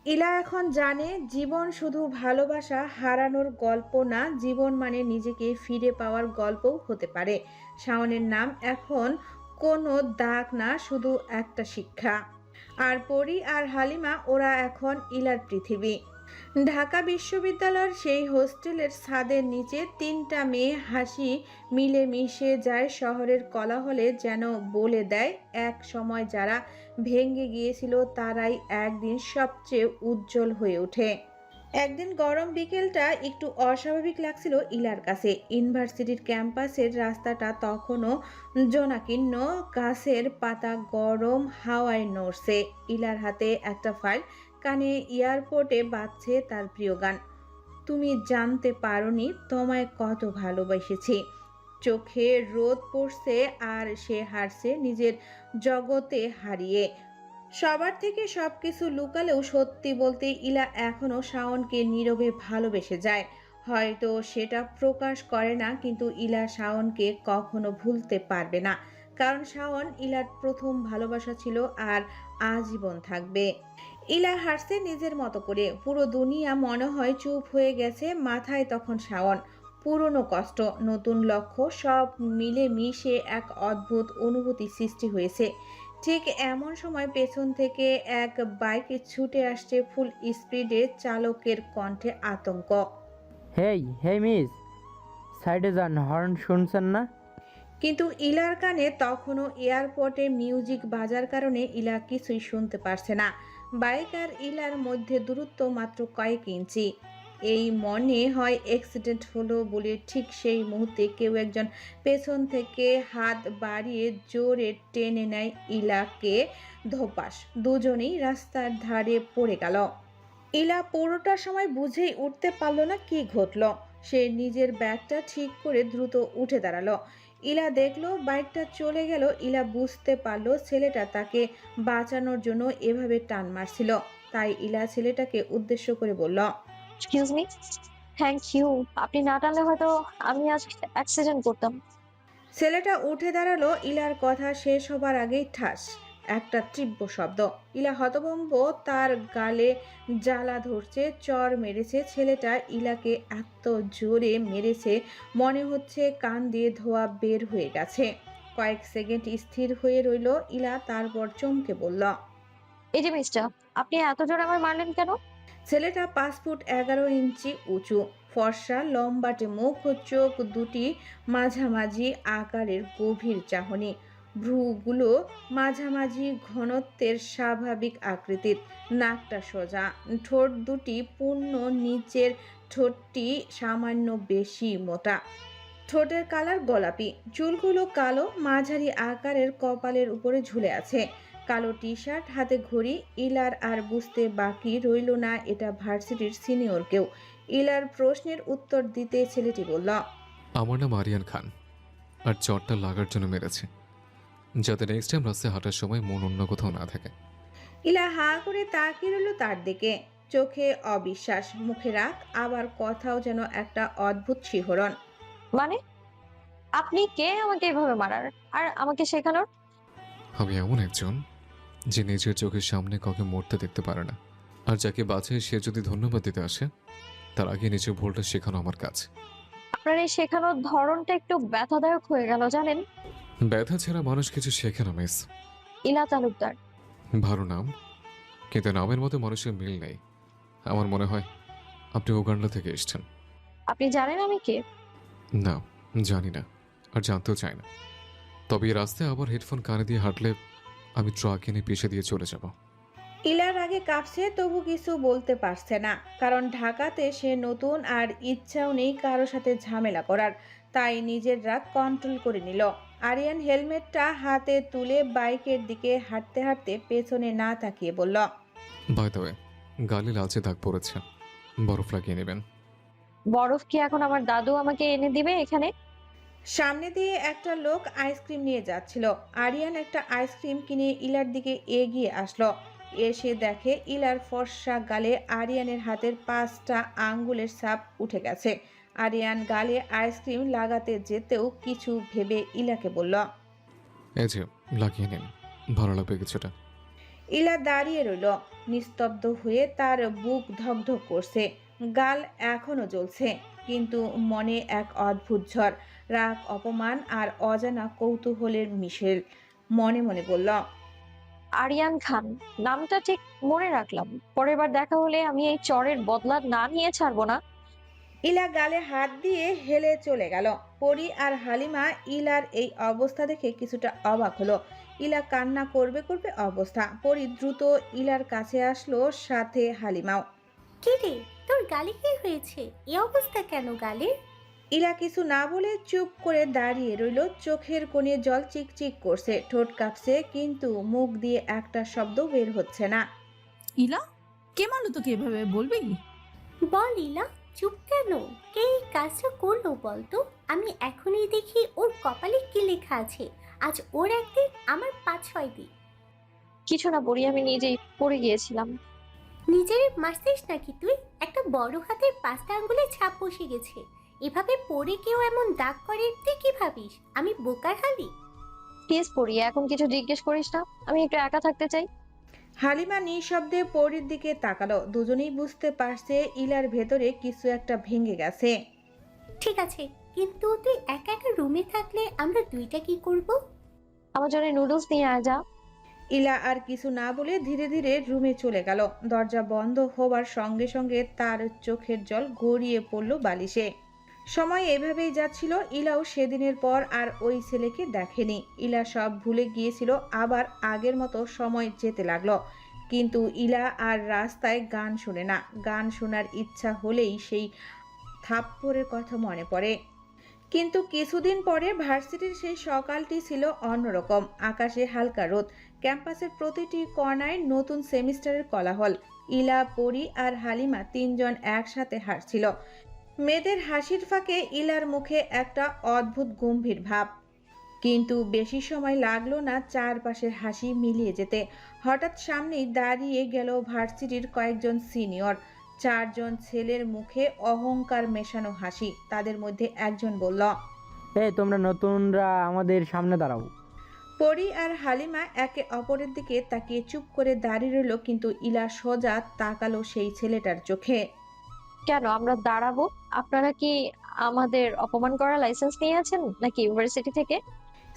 ইলা এখন জানে, জীবন শুধু ভালোবাসা হারানোর গল্প না, জীবন মানে নিজেকে ফিরে পাওয়ার গল্পও হতে পারে। শাওনের নাম এখন কোনো দাগ না, শুধু একটা শিক্ষা। আর পরি আর হালিমা, ওরা এখন ইলার পৃথিবী। ঢাকা বিশ্ববিদ্যালয়ের সেই হোস্টেলের ছাদের নিচে 3টা মেয়ে হাসি মিলে মিশে যায় শহরের কোলাহলে, যেন বলে দেয় এক সময় যারা ভেঙে গিয়েছিল তারাই একদিন সবচেয়ে উজ্জ্বল হয়ে ওঠে। একদিন গরম বিকেলটা একটু অস্বাভাবিক লাগছিল ইলার কাছে। ইউনিভার্সিটির ক্যাম্পাসের রাস্তাটা তখনও জনাকীর্ণ, গাছের পাতা গরম হাওয়ায় নড়ছে। ইলার হাতে একটা ফাইল, কানে এয়ারপোর্টে বাজছে তার প্রিয় গান, তুমি জানতে পারোনি তোমায় কত ভালোবেসেছি। চোখে রোদ পড়ছে আর সে হারছে নিজের জগতে হারিয়ে। সবার থেকে সবকিছু লুকালেও সত্যি বলতে ইলা এখনো শাওনকে নীরবে ভালোবেসে যায়। হয়তো সেটা প্রকাশ করে না, কিন্তু ইলা শাওনকে কখনো ভুলতে পারবে না, কারণ শাওন ইলার প্রথম ভালোবাসা ছিল আর আজীবন থাকবে। ইলা হাসছে নিজের মতো করে। পুরো দুনিয়া মনে হয় চুপ হয়ে গেছে। মাথায় তখন শাওন, পুরনো কষ্ট, নতুন লক্ষ্য, সব মিলে মিশে এক অদ্ভুত অনুভূতি সৃষ্টি হয়েছে। ঠিক এমন সময় পেছন থেকে এক বাইকে ছুটে আসছে ফুল স্পিডে, চালকের কণ্ঠে আতঙ্ক। হেই হেই মিস, সাইডে যান, হর্ন শুনছেন না? কিন্তু ইলার কানে তখনও এয়ারপোর্টে মিউজিক বাজার কারণে ইলা কিছুই শুনতে পারছে না। বাইক আর ইলার মধ্যে দূরত্ব মাত্র কয়েক ইঞ্চি। এই মনে হয় অ্যাক্সিডেন্ট হলো বলে ঠিক সেই মুহূর্তে কেউ একজন পেছন থেকে হাত বাড়িয়ে জোরে টেনে নেয় ইলাকে ধপাস। দুজনেই রাস্তার ধারে পড়ে গেল। ইলা পুরোটা সময় বুঝেই উঠতে পারল না কি ঘটল। সে নিজের ব্যাগটা ঠিক করে দ্রুত উঠে দাঁড়ালো। ইলা দেখলো বাইকটা চলে গেল। ইলা বুঝতে পারলো ছেলেটা তাকে বাঁচানোর জন্য এভাবে টান মারছিল। তাই ইলা ছেলেটাকে উদ্দেশ্য করে বলল, এক্সকিউজ মি, থ্যাংক ইউ। আপনি না টানলে হয়তো আমি আজ অ্যাক্সিডেন্ট করতাম। ছেলেটা উঠে দাঁড়ালো। ইলার কথা শেষ হবার আগেই ঠাস একটা তীব্র শব্দ। ইলা হতভম্ব, তার গালে জ্বালা ধরছে। চর মেরেছে ছেলেটা। ইলাকে এত জোরে মেরেছে মনে হচ্ছে কান দিয়ে ধোঁয়া বের হয়ে গেছে। কয়েক সেকেন্ড স্থির হয়ে রইল ইলা, তারপর চমকে বলল, এই যে মিস্টার, আপনি এত জোরে আমার মারলেন কেন? ছেলেটা 5 ফুট 11 ইঞ্চি উঁচু, ফর্সা, লম্বাটে মুখ, চোখ দুটি মাঝামাঝি আকারের, গভীর চাহনি, ভ্রুগুলো মাঝামাঝি ঘনত্বের, স্বাভাবিক আকৃতির, নাকটা সোজা, ঠোঁট দুটি পূর্ণ, নিচের ঠোঁটটি সামান্য বেশি মোটা, ঠোঁটের কালার গোলাপি, চুলগুলো কালো, মাঝারি আকারের, কপালের উপরে ঝুলে আছে, কালো টি শার্ট, হাতে ঘড়ি। ইলার আর বুঝতে বাকি রইল না এটা ভার্সিটির সিনিয়র কেউ। ইলার প্রশ্নের উত্তর দিতে ছেলেটি বলল, আমার নাম আরিয়ান খান, আর চটটা লাগার জন্য মেরেছে, যাতে নেক্সট টাইম রাস্তায় হাঁটার সময় মন অন্য কোথাও না থাকে। ইলা হা করে তাকিয়ে রইল তার দিকে, চোখে অবিশ্বাস, মুখে রাগ, আবার কথাও যেন একটা অদ্ভুত শিহরণ। মানে আপনি কে আমাকে এভাবে মারার আর আমাকে শেখানোর? আমি এমন একজন যে নিজের চোখের সামনে কাউকে মরতে দেখতে পারে না, আর যাকে বাঁচায় সে যদি ধন্যবাদ দিতে আসে তার আগে নিজের ভুলটা শেখানো আমার কাজ। আপনার এই শেখানোর ধরনটা একটু ব্যথাদায়ক হয়ে গেল জানেন। ব্যথা ছাড়া মানুষ কিছু শেখে না মিস। ইলা তালুকদার। ভালো নাম, কিন্তু নামের মতো মানুষের মিল নেই। আমার মনে হয় আপনি উগান্ডা থেকে এসেছেন। আপনি জানেন আমি কে? না, জানি না, আর জানতেও চাই না। তবে এই রাস্তায় আবার হেডফোন কানে দিয়ে হাঁটলে আমি ট্রাক এনে পিছিয়ে দিয়ে চলে যাব। ইলার আগে কাঁপছে, তবু কিছু বলতে পারছে না, কারণ ঢাকাতে সে নতুন আর ইচ্ছাও নেই কারো সাথে ঝামেলা করার। তাই নিজের রাগ কন্ট্রোল করে নিল। আরিয়ান হেলমেটটা হাতে তুলে বাইকের দিকে হাঁটতে হাঁটতে পেছনে না তাকিয়ে বলল, বাই দ্য ওয়ে, গালে লালচে দাগ পড়েছে, বরফ লাগিয়ে নেবেন। বরফ কি এখন আমার দাদু আমাকে এনে দিবে এখানে? সামনে দিয়ে একটা লোক আইসক্রিম নিয়ে যাচ্ছিল। আরিয়ান একটা আইসক্রিম কিনে ইলার দিকে এগিয়ে আসলো। এসে দেখে ইলার ফর্সা গালে আরিয়ানের হাতের 5টা আঙ্গুলের ছাপ উঠে গেছে। আরিয়ান গালে আইসক্রিম লাগাতে যেতেও কিছু ভেবে ইলাকে বলল, এই যে লাগিয়ে নিন, ভালো লাগবে কিছুটা। ইলা দাঁড়িয়ে রইল নিস্তব্ধ হয়ে। তার বুক ধকধক করছে, গাল এখনো জ্বলছে, কিন্তু মনে এক অদ্ভুত ঝড়, রাগ, অপমান আর অজানা কৌতূহলের মিশেল। মনে মনে বলল, আরিয়ান খান নামটা ঠিক মনে রাখলাম, পরের বার দেখা হলে আমি এই চরের বদলা না নিয়ে ছাড়বো না। ইলা গালে হাত দিয়ে হেলে চলে গেল। পরি আর হালিমা ইলার এই অবস্থা দেখে কিছুটা অবাক হলো। ইলা কান্না করবে করবে অবস্থা। পরি দ্রুত ইলার কাছে আসলো, সাথে হালিমাও। কি রে, তোর গালে কি হয়েছে? এই অবস্থা কেন গালের? ইলা কিছু না বলে চুপ করে দাঁড়িয়ে রইল। চোখের কোণে জল চিকচিক করছে, ঠোঁট কাঁপছে, কিন্তু মুখ দিয়ে একটা শব্দ বের হচ্ছে না। ইলা, কে মারলো তোকে এভাবে, বলবি? বল ইলা, চুপ কেন? কে এই কাজটা করলো বলতো? আমি এখনই দেখি ওর কপালে কি লেখা আছে। আজ ওর একদিন, আমার 5-6 দিন। কিছু না পড়ি, আমি নিজেই পড়ে গিয়েছিলাম। নিজের মারছিস নাকি তুই? একটা বড় হাতের 5টা আঙ্গুলে ছাপ বসে গেছে। এভাবে পড়ে কেউ এমন দাগ করে, তুই কি ভাবিস আমি বোকার হালি? প্লিজ পড়ি, এখন কিছু জিজ্ঞেস করিস না, আমি একটু একা থাকতে চাই। হালিমা নিঃশব্দে পরির দিকে তাকালো। দুজনেই বুঝতে পারছে ইলার ভেতরে কিছু একটা ভেঙে গেছে। ঠিক আছে, কিন্তু তুই একা একা রুমে থাকলে আমরা দুইটা কি করব? আমার জন্য নুডলস নিয়ে আয় যা। ইলা আর কিছু না বলে ধীরে ধীরে রুমে চলে গেল। দরজা বন্ধ হবার সঙ্গে সঙ্গে তার চোখের জল গড়িয়ে পড়ল বালিশে। সময় এভাবেই যাচ্ছিল। ইলাও সেদিনের পর আর ওই ছেলেকে দেখেনি। ইলা সব ভুলে গিয়েছিল, আবার আগের মতো সময় যেতে লাগলো। কিন্তু ইলা আর রাস্তায় গান শুনে না। গান শোনার ইচ্ছা হলেই সেই থাপ্পড়ের কথা মনে পড়ে। কিন্তু কিছুদিন পরে ভার্সিটির সেই সকালটি ছিল অন্যরকম। আকাশে হালকা রোদ, ক্যাম্পাসের প্রতিটি কর্নারে নতুন সেমিস্টারের কোলাহল। ইলা, পরি আর হালিমা তিনজন একসাথে হাসছিল। মেয়েদের হাসির ফাঁকে ইলার মুখে একটা অদ্ভুত গম্ভীর ভাব। কিন্তু বেশি সময় লাগলো না চারপাশের হাসি মিলিয়ে যেতে। হঠাৎ সামনেই দাঁড়িয়ে গেল ভার্সিটির কয়েকজন সিনিয়র। চারজন ছেলের মুখে অহংকার মেশানো হাসি। তাদের মধ্যে একজন বলল, এই তোমরা নতুনরা আমাদের সামনে দাঁড়াও। পরি আর হালিমা একে অপরের দিকে তাকিয়ে চুপ করে দাঁড়িয়ে রইল। কিন্তু ইলা সোজা তাকালো সেই ছেলেটার চোখে। কেন আমরা দাঁড়াবো? আপনারা কি আমাদের অপমান করার লাইসেন্স নিয়ে আছেন নাকি ইউনিভার্সিটি থেকে?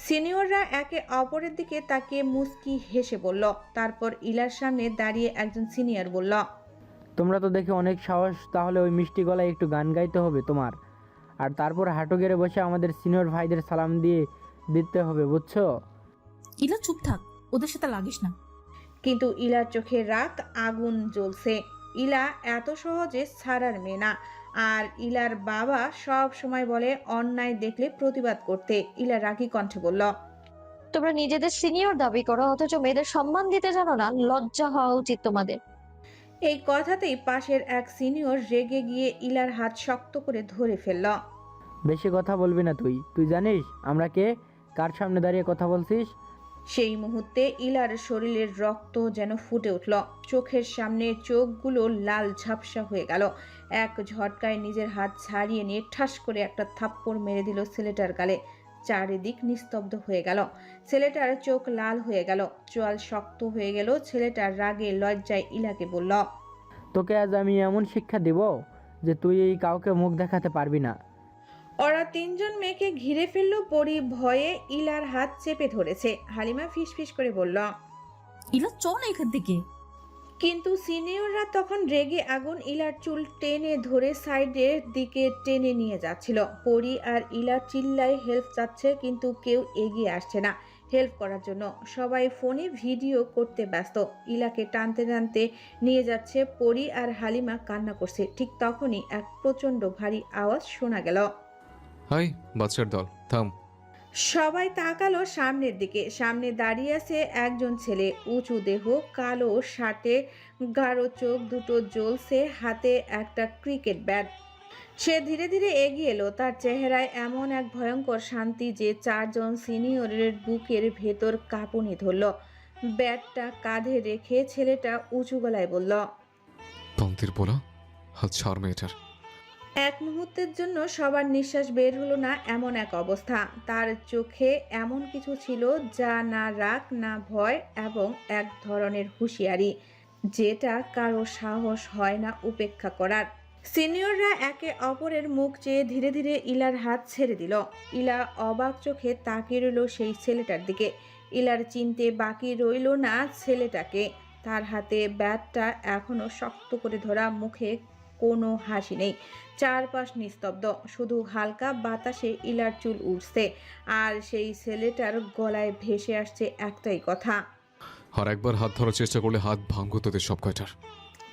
সিনিয়ররা একে অপরের দিকে তাকিয়ে মুস্কি হেসে বলল। তারপর ইলার সামনে দাঁড়িয়ে একজন সিনিয়র বলল, তোমরা তো দেখে অনেক সাহস, তাহলে ওই মিষ্টি গলায় একটু গান গাইতে হবে তোমার, আর তারপর হাঁটু গেড়ে বসে আমাদের সিনিয়র ভাইদের সালাম দিয়ে দিতে হবে, বুঝছো? ইলা চুপ থাক, ওদের সাথে লাগিস না। কিন্তু ইলার চোখে রাগ আগুন জ্বলছে। ইলা এত সহজে ছাড়ার মেয়ে না। আর ইলার বাবা সব সময় বলে অন্যায় দেখলে প্রতিবাদ করতে। ইলা রাগী কণ্ঠে বলল, তোমরা নিজেদের সিনিয়র দাবি করো অথচ মেয়েদের সম্মান দিতে জানো না। লজ্জা হওয়া উচিত তোমাদের। এই কথাতেই পাশের এক সিনিয়র রেগে গিয়ে ইলার হাত শক্ত করে ধরে ফেলল। বেশি কথা বলবি না তুই। তুই জানিস আমরা কে, কার সামনে দাঁড়িয়ে কথা বলছিস? সেই মুহূর্তে ইলার শরীরের রক্ত যেন ফুটে উঠল। চোখের সামনে চোখগুলো লাল ঝাপসা হয়ে গেল। এক ঝটকায় নিজের হাত ছাড়িয়ে নিয়ে ঠাস করে একটা থাপ্পড় মেরে দিল ছেলেটার গালে। চারিদিক নিস্তব্ধ হয়ে গেল। ছেলেটার চোখ লাল হয়ে গেল, চোয়াল শক্ত হয়ে গেল। ছেলেটার রাগে লজ্জায় ইলাকে বলল, তোকে আজ আমি এমন শিক্ষা দেব যে তুই এই কাউকে মুখ দেখাতে পারবি না। ওরা তিনজন মেয়েকে ঘিরে ফেলল। পরি ভয়ে ইলার হাত চেপে ধরেছে। হালিমা ফিসফিস করে বলল, ইলা চল এখান থেকে। কিন্তু সিনিয়ররা তখন রেগে আগুন। ইলার চুল টেনে ধরে সাইডের দিকে টেনে নিয়ে যাচ্ছিল। পরি আর ইলা চিল্লায় হেল্প চাচ্ছে, কিন্তু কেউ এগিয়ে আসছে না হেল্প করার জন্য। সবাই ফোনে ভিডিও করতে ব্যস্ত। ইলাকে টানতে টানতে নিয়ে যাচ্ছে। পরি আর হালিমা কান্না করছে। ঠিক তখনই এক প্রচন্ড ভারী আওয়াজ শোনা গেল। হাই বাচ্চার দল, থাম। সবাই তাকালো সামনের দিকে। সামনে দাঁড়িয়ে আছে একজন ছেলে, উঁচু দেহ, কালো শার্টে, গাঢ় চোখ দুটো জ্বলছে, হাতে একটা ক্রিকেট ব্যাট। সে ধীরে ধীরে এগিয়ে এলো। তার চেহারায় এমন এক ভয়ঙ্কর শান্তি যে চারজন সিনিয়রের বুকের ভেতর কাঁপুনি ধরল। ব্যাটটা কাঁধে রেখে ছেলেটা উঁচু গলায় বলল, তন্তির পোলা, হাত ছাড় মেয়েটার। এক মুহূর্তের জন্য সবার নিঃশ্বাস বের হলো না। এমন এক অবস্থা। তার চোখে এমন কিছু ছিল যা না রাগ না ভয়, এবং এক ধরনের হুঁশিয়ারি যেটা কারো সাহস হয় না উপেক্ষা করার। সিনিয়ররা একে অপরের মুখ চেয়ে ধীরে ধীরে ইলার হাত ছেড়ে দিল। ইলা অবাক চোখে তাকিয়ে রইল সেই ছেলেটার দিকে। ইলার চিনতে বাকি রইল না ছেলেটাকে। তার হাতে ব্যাটটা এখনো শক্ত করে ধরা, মুখে কোনো হাসি নেই। চারপাশ নিস্তব্ধ, শুধু হালকা বাতাসে ইলার চুল উঠছে। আর সেই ছেলেটার গলায় ভেসে আসছে একটাই কথা, আর একবার হাত ধরার চেষ্টা করলে হাত ভাঙবো তোদের সব কয়টার।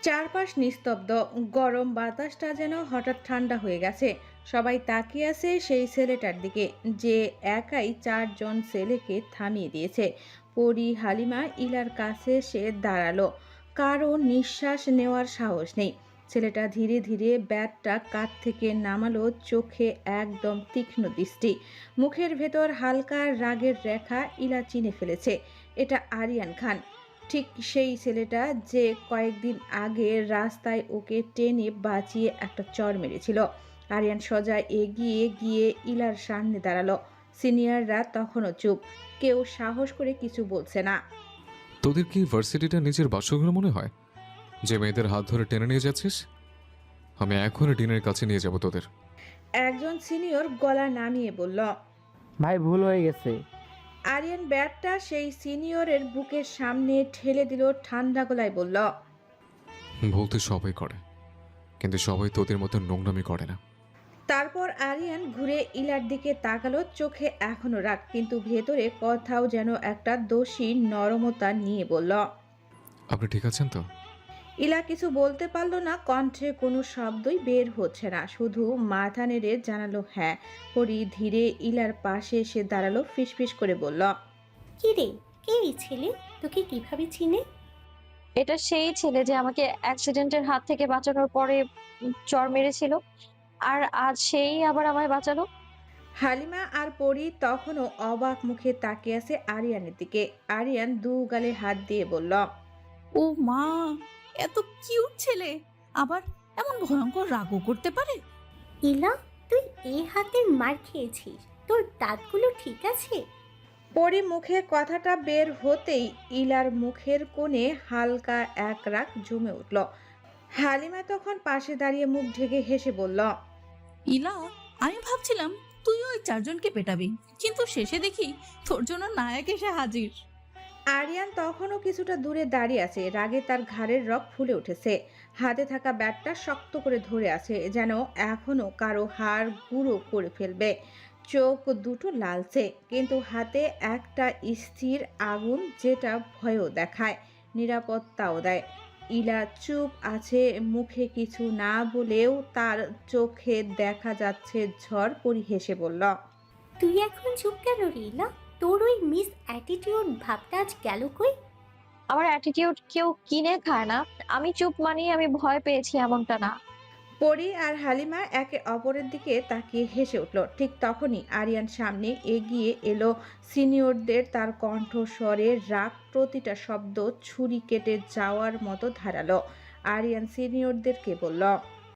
চারপাশ নিস্তব্ধ। গরম বাতাসটা যেন হঠাৎ ঠান্ডা হয়ে গেছে। সবাই তাকিয়ে আছে সেই ছেলেটার দিকে যে একাই চারজন ছেলেকে থামিয়ে দিয়েছে। পরি, হালিমা ইলার কাছে সে দাঁড়ালো। কারো নিঃশ্বাস নেওয়ার সাহস নেই। ছেলেটা ধীরে ধীরে ব্যাটটা কাঁধ থেকে নামালো, চোখে একদম তীক্ষ্ণ দৃষ্টি, মুখের ভেতর হালকা রাগের রেখা। ইলা চিনে ফেলেছে, এটা আরিয়ান খান। ঠিক সেই ছেলেটা যে কয়েকদিন আগে রাস্তায় ওকে টেনে বাঁচিয়ে একটা চড় মেরেছিল। আরিয়ান সোজা এগিয়ে গিয়ে ইলার সামনে দাঁড়ালো। সিনিয়ররা তখনও চুপ, কেউ সাহস করে কিছু বলছে না। তোদের কি ভার্সিটিটা নিজের বাসগৃহ মনে হয় যে মেয়েদের হাত ধরে টেনে নিয়ে যাচ্ছিস? আমি এখনই ডিনের কাছে নিয়ে যাব তোদের। একজন সিনিয়র গলা নামিয়ে বলল, ভাই ভুল হয়ে গেছে। আরিয়ান ব্যাটটা সেই সিনিয়রের বুকের সামনে ঠেলে দিল, ঠান্ডা গলায় বলল, বলতে সবাই করে, কিন্তু সবাই তোদের মতো নোংরামি করে না। তারপর আরিয়ান ঘুরে ইলার দিকে তাকালো, চোখে এখনো রাগ, কিন্তু ভেতরে কোথাও যেন একটা দোষী নরমতা নিয়ে বলল। আপনি ঠিক আছেন তো? ইলা কিছু বলতে পারল না, কণ্ঠে কোনো শব্দই বের হচ্ছে না, শুধু মাথা নেড়ে জানালো হ্যাঁ। পরি ধীরে ইলার পাশে এসে দাঁড়ালো, ফিসফিস করে বলল। কি রে, কে এই ছেলে? তোকে কিভাবে চিনে? এটা সেই ছেলে যে আমাকে অ্যাক্সিডেন্টের হাত থেকে বাঁচানোর পরে চড় মেরেছিল, আর আজ সেই আবার আমায় বাঁচালো। হালিমা আর পরি তখনও অবাক মুখে তাকিয়ে আছে আরিয়ানের দিকে। আরিয়ান দু গালে হাত দিয়ে বলল। ও মা, এত কিউট ছেলে, আবার এমন ভয়ঙ্কর রাগও করতে পারে? ইলা, তুই এই হাতের মার খেয়েছিস, তোর দাঁতগুলো ঠিক আছে? পরি মুখে কথাটা বের হতেই ইলার মুখের কোণে হালকা এক রাগ জমে উঠল। হালিমা তখন পাশে দাঁড়িয়ে মুখ ঢেকে হেসে বলল। ইলা, আমি ভাবছিলাম তুই ওই চারজনকে পেটাবি, কিন্তু শেষে দেখি তোর জন্য নায়ক এসে হাজির। আরিয়ান তখনও কিছুটা দূরে দাঁড়িয়ে আছে, রাগে তার ঘাড়ের রগ ফুলে উঠেছে। হাতে থাকা ব্যাটটা শক্ত করে ধরে আছে, যেন এখনো কারো হাড় গুঁড়ো করে ফেলবে। চোখ দুটো লালচে, কিন্তু হাতে একটা স্থির আগুন, যেটা ভয়ও দেখায়, নিরাপত্তাও দেয়। ইলা চুপ আছে, মুখে কিছু না বলেও তার চোখে দেখা যাচ্ছে ঝড়। পরি হেসে বলল। তুই এখন চুপ কেন রে ইলা? তোর ওই মিস অ্যাটিটিউড ভাবটা আজ গেল কই? আমার অ্যাটিটিউড কেউ কিনে খায় না। আমি চুপ মানেই আমি ভয় পেয়েছি এমনটা না। পরি আর হালিমা একে অপরের দিকে তাকিয়ে হেসে উঠল। ঠিক তখনই আরিয়ান সামনে এগিয়ে এলো সিনিয়রদের, তার কণ্ঠস্বরে রাগ, প্রতিটা শব্দ ছুরি কেটে যাওয়ার মতো ধারালো। আরিয়ান সিনিয়রদেরকে বলল।